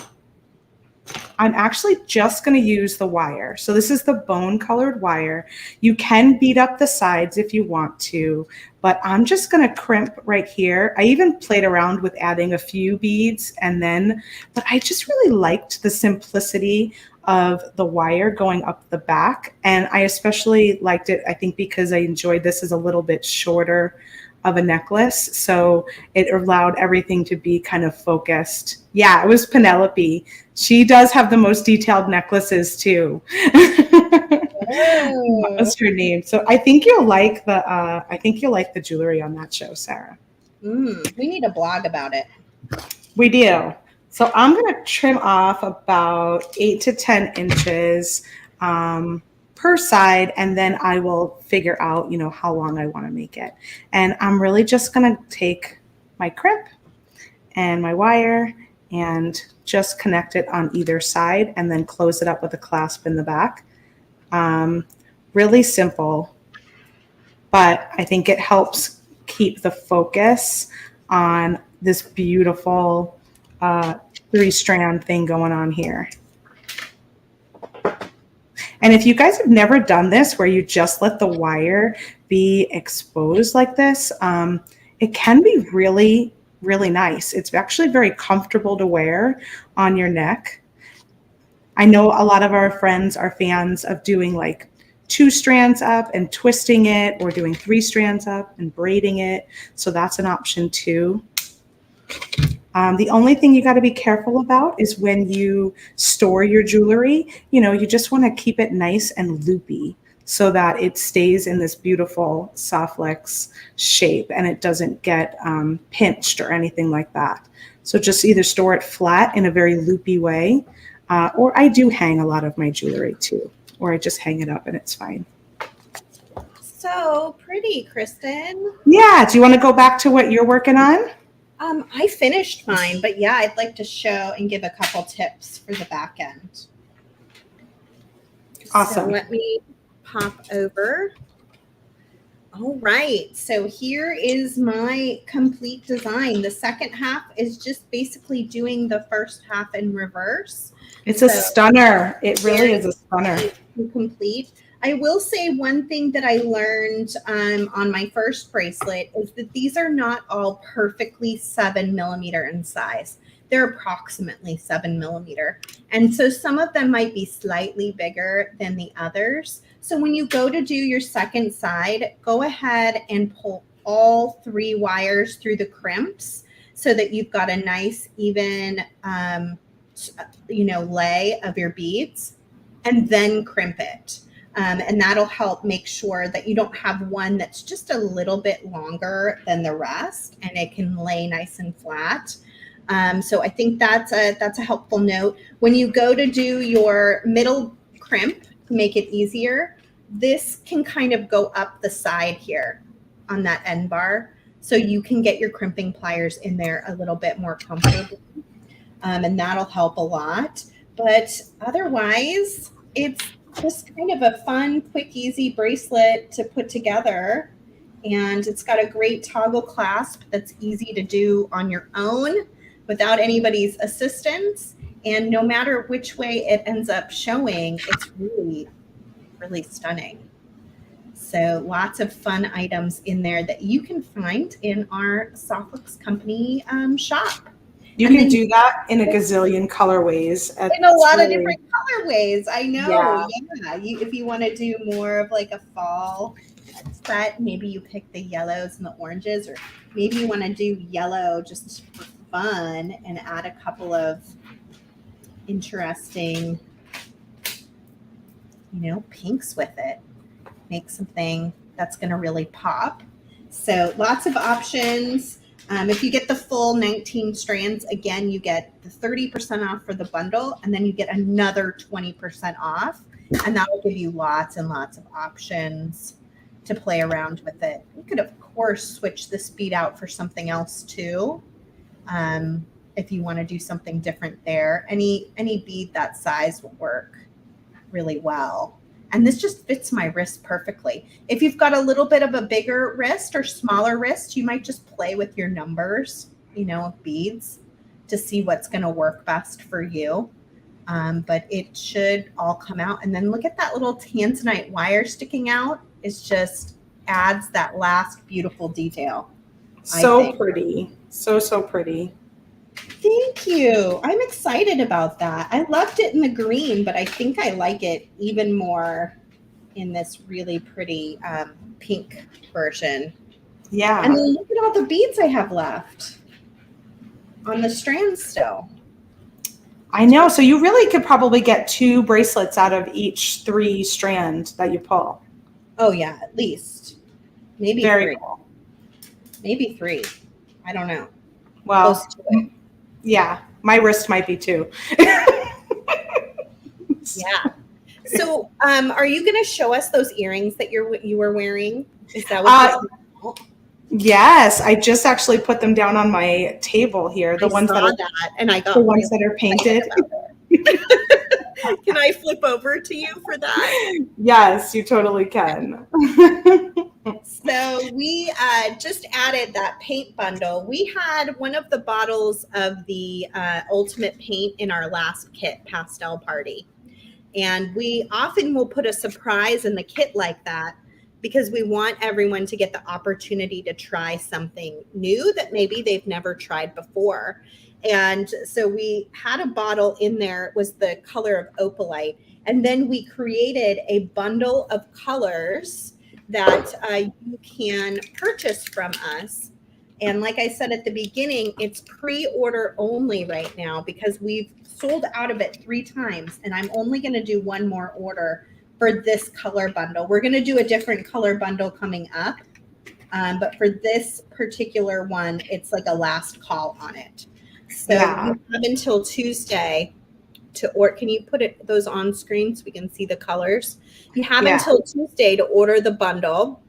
Speaker 1: I'm actually just going to use the wire. So this is the bone colored wire. You can bead up the sides if you want to, but I'm just going to crimp right here. I even played around with adding a few beads but I just really liked the simplicity of the wire going up the back. And I especially liked it, I think, because I enjoyed this as a little bit shorter of a necklace. So it allowed everything to be kind of focused. Yeah, it was Penelope. She does have the most detailed necklaces too. What was her name? So I think you'll like the jewelry on that show, Sara.
Speaker 2: We need a blog about it.
Speaker 1: We do. So I'm going to trim off about 8 to 10 inches per side, and then I will figure out, how long I want to make it. And I'm really just going to take my crimp and my wire and just connect it on either side and then close it up with a clasp in the back. Really simple, but I think it helps keep the focus on this beautiful 3-strand thing going on here. And if you guys have never done this, where you just let the wire be exposed like this, it can be really, really nice. It's actually very comfortable to wear on your neck. I know a lot of our friends are fans of doing like 2 strands up and twisting it, or doing 3 strands up and braiding it. So that's an option too. The only thing you got to be careful about is when you store your jewelry, you just want to keep it nice and loopy so that it stays in this beautiful Softlex shape and it doesn't get pinched or anything like that. So just either store it flat in a very loopy way, or I do hang a lot of my jewelry too, or I just hang it up and it's fine.
Speaker 2: So pretty, Kristen.
Speaker 1: Yeah, do you want to go back to what you're working on?
Speaker 2: I finished mine, but yeah, I'd like to show and give a couple tips for the back end.
Speaker 1: Awesome.
Speaker 2: So let me pop over. All right, so here is my complete design. The second half is just basically doing the first half in reverse.
Speaker 1: It's a stunner. It really is a stunner.
Speaker 2: Complete. I will say one thing that I learned on my first bracelet is that these are not all perfectly 7 millimeter in size. They're approximately 7 millimeter. And so some of them might be slightly bigger than the others. So when you go to do your second side, go ahead and pull all 3 wires through the crimps so that you've got a nice even, lay of your beads, and then crimp it. And that'll help make sure that you don't have one that's just a little bit longer than the rest, and it can lay nice and flat. So I think that's a helpful note. When you go to do your middle crimp to make it easier, this can kind of go up the side here on that end bar, so you can get your crimping pliers in there a little bit more comfortably, and that'll help a lot. But otherwise, it's just kind of a fun, quick, easy bracelet to put together. And it's got a great toggle clasp that's easy to do on your own without anybody's assistance. And no matter which way it ends up showing, it's really, really stunning. So lots of fun items in there that you can find in our Softlex Company shop.
Speaker 1: You can do that in a gazillion colorways.
Speaker 2: In a lot of different colorways. I know. Yeah. If you want to do more of like a fall set, maybe you pick the yellows and the oranges, or maybe you want to do yellow just for fun and add a couple of interesting, pinks with it. Make something that's going to really pop. So lots of options. If you get the full 19 strands, again, you get the 30% off for the bundle, and then you get another 20% off, and that will give you lots and lots of options to play around with it. You could, of course, switch this bead out for something else too, if you want to do something different there. Any bead that size will work really well. And this just fits my wrist perfectly. If you've got a little bit of a bigger wrist or smaller wrist, you might just play with your numbers, of beads to see what's going to work best for you. But it should all come out. And then look at that little tanzanite wire sticking out. It just adds that last beautiful detail.
Speaker 1: So pretty. So pretty.
Speaker 2: Thank you. I'm excited about that. I loved it in the green, but I think I like it even more in this really pretty pink version.
Speaker 1: Yeah.
Speaker 2: And then look at all the beads I have left on the strands still.
Speaker 1: I know. So you really could probably get 2 bracelets out of each 3 strand that you pull.
Speaker 2: Oh, yeah, at least. Maybe
Speaker 1: Very
Speaker 2: 3.
Speaker 1: cool.
Speaker 2: Maybe 3. I don't know.
Speaker 1: Well,
Speaker 2: Close to it.
Speaker 1: Yeah, my wrist might be too.
Speaker 2: Yeah. So, are you going to show us those earrings that you were wearing? Is that what?
Speaker 1: Yes, I just actually put them down on my table here. The ones that are painted.
Speaker 2: Can I flip over to you for that?
Speaker 1: Yes, you totally can.
Speaker 2: So we just added that paint bundle. We had one of the bottles of the Ultimate Paint in our last kit pastel party. And we often will put a surprise in the kit like that because we want everyone to get the opportunity to try something new that maybe they've never tried before. And so we had a bottle in there. It was the color of opalite. And then we created a bundle of colors that you can purchase from us. And like I said at the beginning, it's pre-order only right now because we've sold out of it 3 times. And I'm only going to do one more order for this color bundle. We're going to do a different color bundle coming up. But for this particular one, it's like a last call on it. So you have until Tuesday to order. Can you put those on screen so we can see the colors? You have until Tuesday to order the bundle.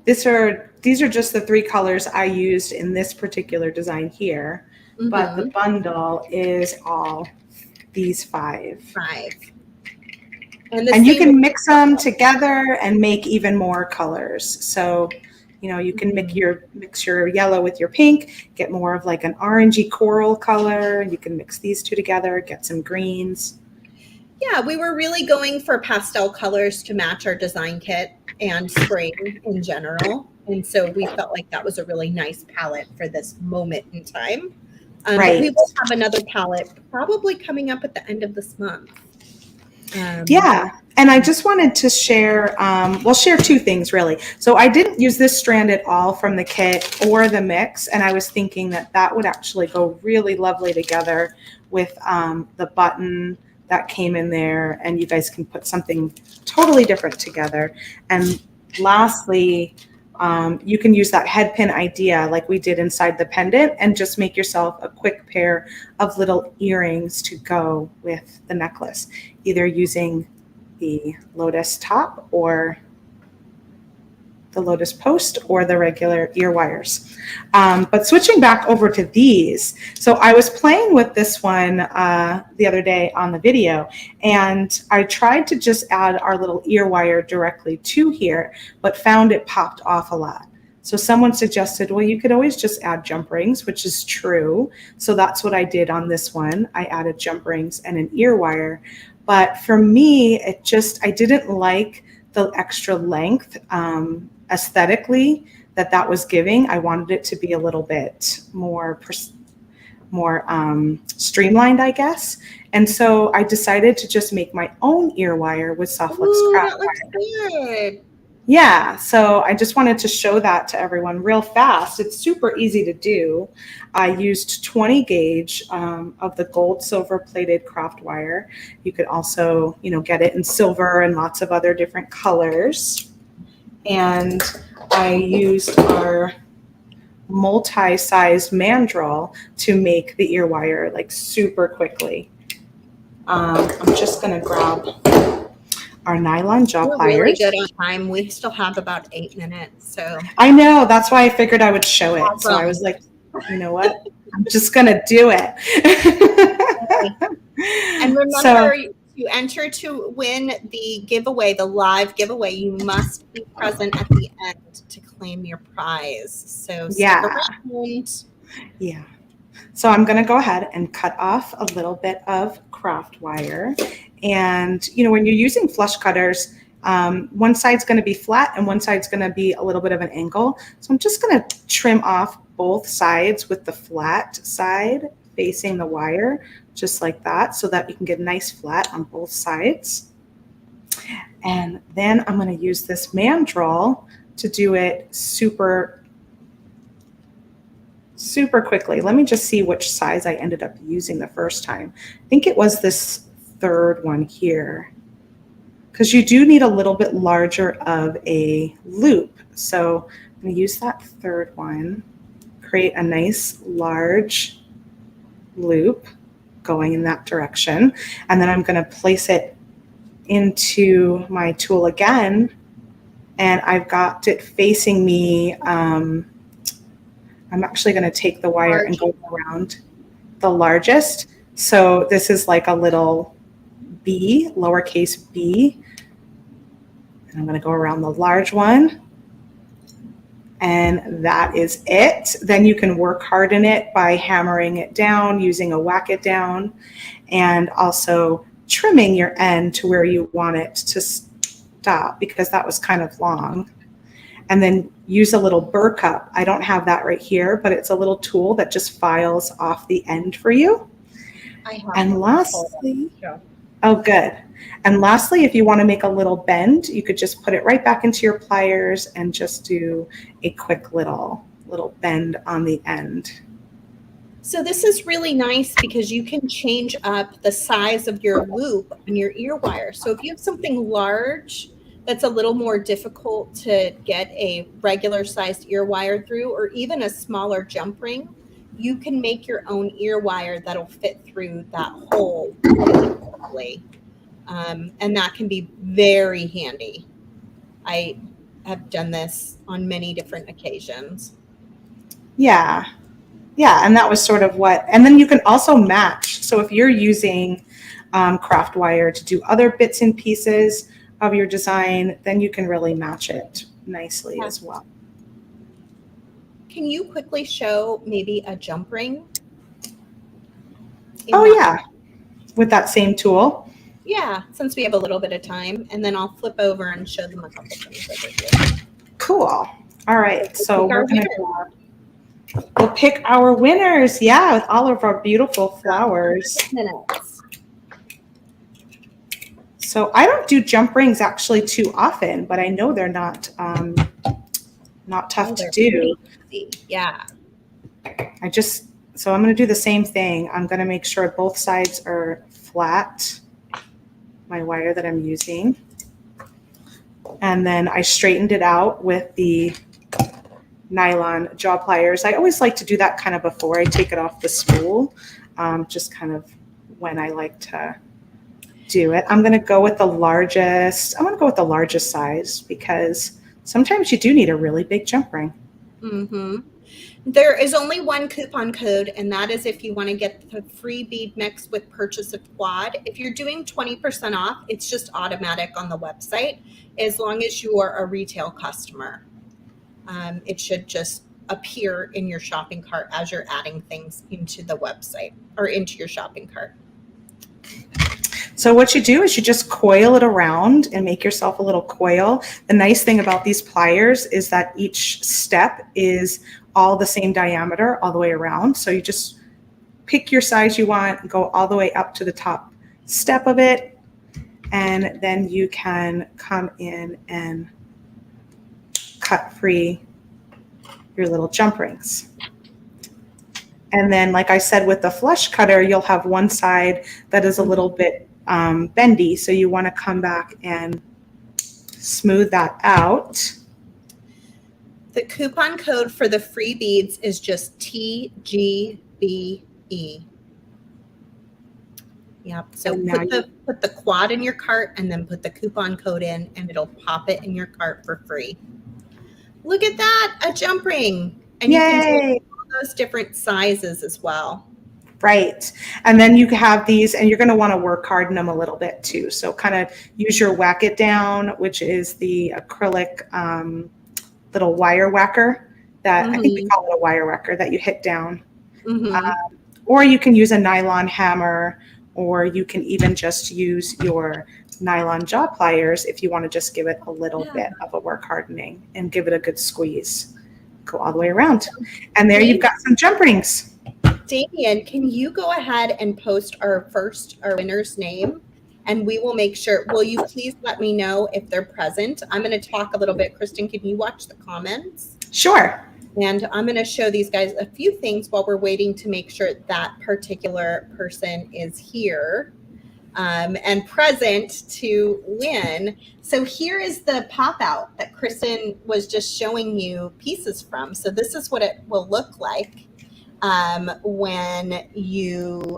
Speaker 1: These are just the 3 colors I used in this particular design here, but the bundle is all these 5. And you can mix them together and make even more colors. So, you can mix your yellow with your pink, get more of like an orangey coral color. You can mix these 2 together, get some greens.
Speaker 2: Yeah, we were really going for pastel colors to match our design kit and spring in general. And so we felt like that was a really nice palette for this moment in time. But we will have another palette probably coming up at the end of this month.
Speaker 1: And I just wanted to share, share 2 things really. So I didn't use this strand at all from the kit or the mix. And I was thinking that would actually go really lovely together with the button that came in there, and you guys can put something totally different together. And lastly, you can use that head pin idea like we did inside the pendant and just make yourself a quick pair of little earrings to go with the necklace, either using the lotus top or the lotus post or the regular ear wires. But switching back over to these, so I was playing with this one the other day on the video, and I tried to just add our little ear wire directly to here, but found it popped off a lot. So someone suggested, well, you could always just add jump rings, which is true. So that's what I did on this one. I added jump rings and an ear wire. But for me, I didn't like the extra length aesthetically that was giving. I wanted it to be a little bit more streamlined, I guess. And so I decided to just make my own ear wire with Softflex craft wire.
Speaker 2: That looks good.
Speaker 1: Yeah, so I just wanted to show that to everyone real fast. It's super easy to do. I used 20 gauge of the gold silver plated craft wire. You could also, get it in silver and lots of other different colors. And I used our multi-sized mandrel to make the ear wire like super quickly. I'm just going to grab our nylon jaw pliers.
Speaker 2: We're really good on time. We still have about 8 minutes. So
Speaker 1: I know, that's why I figured I would show it. Awesome. So I was like, you know what? I'm just going to do it.
Speaker 2: And remember, to enter to win the giveaway, the live giveaway, you must be present at the end to claim your prize. So stick around.
Speaker 1: Yeah. So I'm going to go ahead and cut off a little bit of craft wire. And, when you're using flush cutters, one side's going to be flat and one side's going to be a little bit of an angle. So I'm just going to trim off both sides with the flat side facing the wire, just like that, so that you can get nice flat on both sides. And then I'm going to use this mandrel to do it super quickly. Let me just see which size I ended up using the first time. I think it was this third one here, because you do need a little bit larger of a loop. So I'm going to use that third one, create a nice large loop going in that direction, and then I'm going to place it into my tool again, and I've got it facing me. I'm actually going to take the wire and go around the largest. So this is like a little B, lowercase b. And I'm going to go around the large one. And that is it. Then you can work harden it by hammering it down, using a whack it down, and also trimming your end to where you want it to stop, because that was kind of long. And then use a little burr cup. I don't have that right here, but it's a little tool that just files off the end for you.
Speaker 2: I have
Speaker 1: And
Speaker 2: one.
Speaker 1: lastly,
Speaker 2: Yeah.
Speaker 1: oh, good. And lastly, if you want to make a little bend, you could just put it right back into your pliers and just do a quick little bend on the end.
Speaker 2: So this is really nice because you can change up the size of your loop on your ear wire. So if you have something large that's a little more difficult to get a regular sized ear wire through, or even a smaller jump ring, you can make your own ear wire that'll fit through that hole perfectly. And that can be very handy. I have done this on many different occasions.
Speaker 1: Yeah. Yeah, and that was sort of what, and then you can also match. So if you're using craft wire to do other bits and pieces of your design, then you can really match it nicely as well.
Speaker 2: Can you quickly show maybe a jump ring?
Speaker 1: Oh yeah, with that same tool.
Speaker 2: Yeah, since we have a little bit of time, and then I'll flip over and show them a couple things over here.
Speaker 1: Cool. All right, so we'll pick our winners. Yeah, with all of our beautiful flowers. So I don't do jump rings actually too often, but I know they're not tough to do.
Speaker 2: Yeah.
Speaker 1: So I'm going to do the same thing. I'm going to make sure both sides are flat, my wire that I'm using. And then I straightened it out with the nylon jaw pliers. I always like to do that kind of before I take it off the spool, just kind of when I like to do it. I'm going to go with the largest. I'm going to go with the largest size because sometimes you do need a really big jump ring.
Speaker 2: Mm-hmm. There is only one coupon code, and that is if you want to get the free bead mix with purchase of quad. If you're doing 20% off, it's just automatic on the website as long as you are a retail customer. It should just appear in your shopping cart as you're adding things into the website or into your shopping cart.
Speaker 1: So what you do is you just coil it around and make yourself a little coil. The nice thing about these pliers is that each step is all the same diameter all the way around. So you just pick your size you want, go all the way up to the top step of it, and then you can come in and cut free your little jump rings. And then, like I said, with the flush cutter, you'll have one side that is a little bit bendy. So you want to come back and smooth that out.
Speaker 2: The coupon code for the free beads is just TGBE. Yep. So put the quad in your cart and then put the coupon code in, and it'll pop it in your cart for free. Look at that, a jump ring. And
Speaker 1: Yay.
Speaker 2: You can do all those different sizes as well.
Speaker 1: Right. And then you have these, and you're going to want to work harden them a little bit too. So kind of use your whack it down, which is the acrylic little wire whacker that I think we call it a wire whacker that you hit down. Or you can use a nylon hammer, or you can even just use your nylon jaw pliers if you want to just give it a little bit of a work hardening and give it a good squeeze. Go all the way around. And there you've got some jump rings.
Speaker 2: Damien, can you go ahead and post our winner's name? And we will make sure. Will you please let me know if they're present? I'm going to talk a little bit. Kristen, can you watch the comments?
Speaker 1: Sure.
Speaker 2: And I'm going to show these guys a few things while we're waiting to make sure that particular person is here and present to win. So here is the pop out that Kristen was just showing you pieces from. So this is what it will look like when you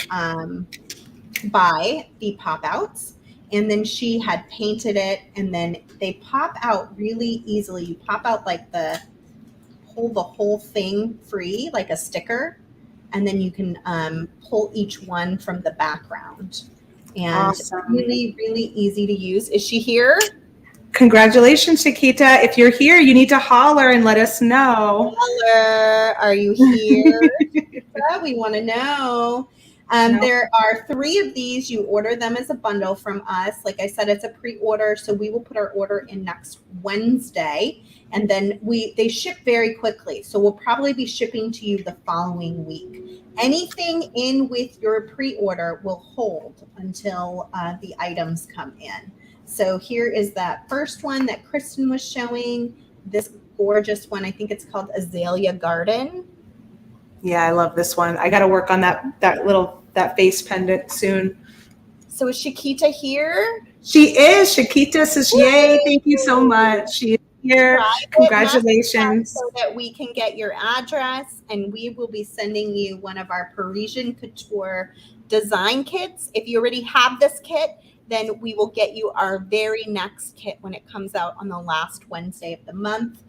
Speaker 2: buy the pop outs. And then she had painted it, and then they pop out really easily. You pop out like pull the whole thing free like a sticker, and then you can pull each one from the background. And
Speaker 1: awesome.
Speaker 2: Really, really easy to use. Is she here?
Speaker 1: Congratulations, Chiquita. If you're here, you need to holler and let us know.
Speaker 2: Holler, are you here? We want to know.
Speaker 1: No.
Speaker 2: There are 3 of these. You order them as a bundle from us. Like I said, it's a pre-order, so we will put our order in next Wednesday, and then they ship very quickly. So we'll probably be shipping to you the following week. Anything in with your pre-order will hold until the items come in. So here is that first one that Kristen was showing. This gorgeous one, I think it's called Azalea Garden.
Speaker 1: Yeah, I love this one. I got to work on that face pendant soon.
Speaker 2: So is Shakita here?
Speaker 1: She is. Shakita says, "Yay! Thank you so much." She is here. Congratulations.
Speaker 2: So that we can get your address, and we will be sending you one of our Parisian couture design kits. If you already have this kit, then we will get you our very next kit when it comes out on the last Wednesday of the month.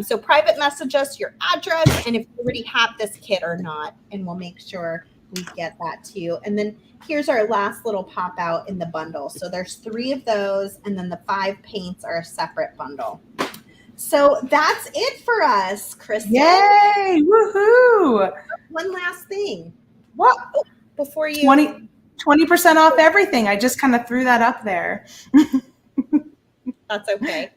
Speaker 2: So private message us your address and if you already have this kit or not, and we'll make sure we get that to you. And then here's our last little pop out in the bundle. So there's 3 of those, and then the 5 paints are a separate bundle. So that's it for us, Kristen.
Speaker 1: Yay! Woohoo!
Speaker 2: One last thing.
Speaker 1: What?
Speaker 2: Oh, before you
Speaker 1: 20% off everything. I just kind of threw that up there.
Speaker 2: That's okay.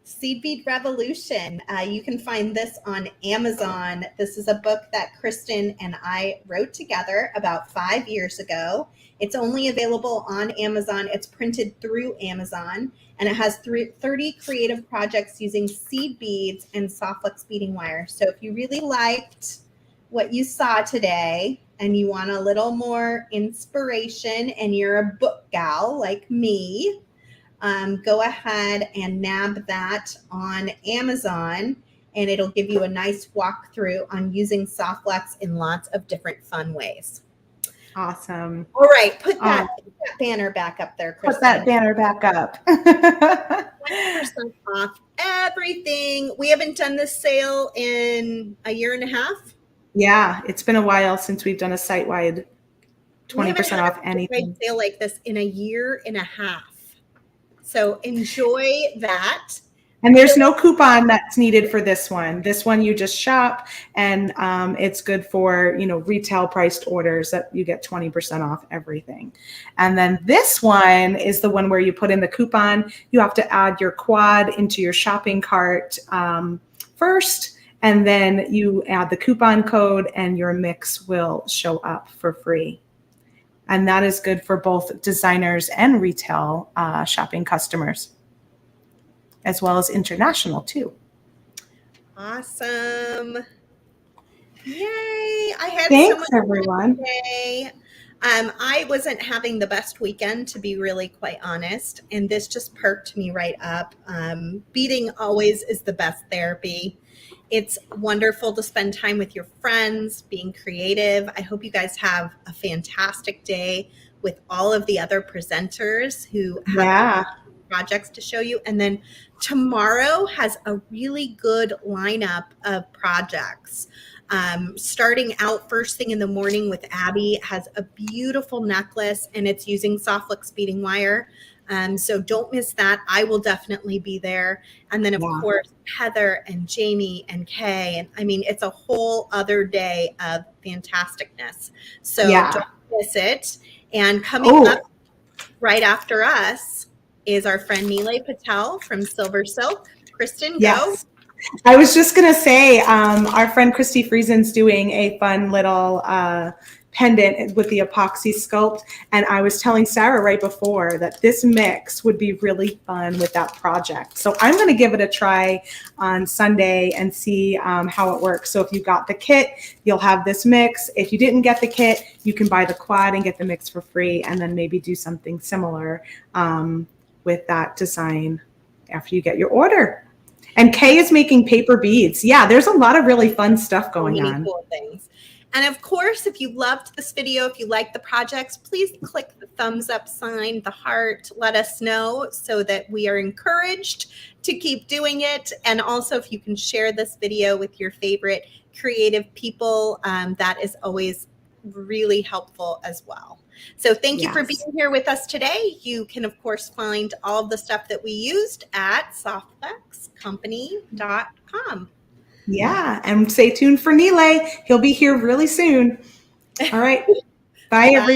Speaker 2: Seed Bead Revolution. You can find this on Amazon. This is a book that Kristen and I wrote together about 5 years ago. It's only available on Amazon. It's printed through Amazon, and it has 30 creative projects using seed beads and soft flex beading wire. So if you really liked what you saw today and you want a little more inspiration and you're a book gal like me, go ahead and nab that on Amazon, and it'll give you a nice walkthrough on using soft flex in lots of different fun ways.
Speaker 1: Awesome.
Speaker 2: All right, put that banner back up there, Kristen.
Speaker 1: Put that banner back up.
Speaker 2: 20% off everything. We haven't done this sale in a year and a half.
Speaker 1: Yeah, it's been a while since we've done a site-wide 20% off anything.
Speaker 2: Sale like this in a year and a half. So enjoy that.
Speaker 1: And there's no coupon that's needed for this one. This one you just shop, and it's good for, retail priced orders that you get 20% off everything. And then this one is the one where you put in the coupon. You have to add your quad into your shopping cart first, and then you add the coupon code and your mix will show up for free. And that is good for both designers and retail shopping customers, as well as international too.
Speaker 2: Awesome. Yay. I had
Speaker 1: Thanks,
Speaker 2: so much
Speaker 1: everyone.
Speaker 2: fun today. I wasn't having the best weekend, to be really quite honest, and this just perked me right up. Beading always is the best therapy. It's wonderful to spend time with your friends, being creative. I hope you guys have a fantastic day with all of the other presenters who have projects to show you. And then tomorrow has a really good lineup of projects. Starting out first thing in the morning with Abby has a beautiful necklace, and it's using soft flex beading wire. So don't miss that. I will definitely be there. And then, of course, Heather and Jamie and Kay. And I mean, it's a whole other day of fantasticness. So don't miss it. And coming up right after us is our friend Nilay Patel from Silver Silk. Kristen, go.
Speaker 1: I was just going to say, our friend Christy Friesen's doing a fun little pendant with the epoxy sculpt. And I was telling Sara right before that this mix would be really fun with that project. So I'm going to give it a try on Sunday and see how it works. So if you got the kit, you'll have this mix. If you didn't get the kit, you can buy the quad and get the mix for free, and then maybe do something similar with that design after you get your order. And Kay is making paper beads. Yeah, there's a lot of really fun stuff going on.
Speaker 2: Cool things. And of course, if you loved this video, if you like the projects, please click the thumbs up sign, the heart, let us know so that we are encouraged to keep doing it. And also, if you can share this video with your favorite creative people, that is always really helpful as well. So thank you for being here with us today. You can, of course, find all of the stuff that we used at softflexcompany.com.
Speaker 1: Yeah, and stay tuned for Nilay. He'll be here really soon. All right. Bye, everyone.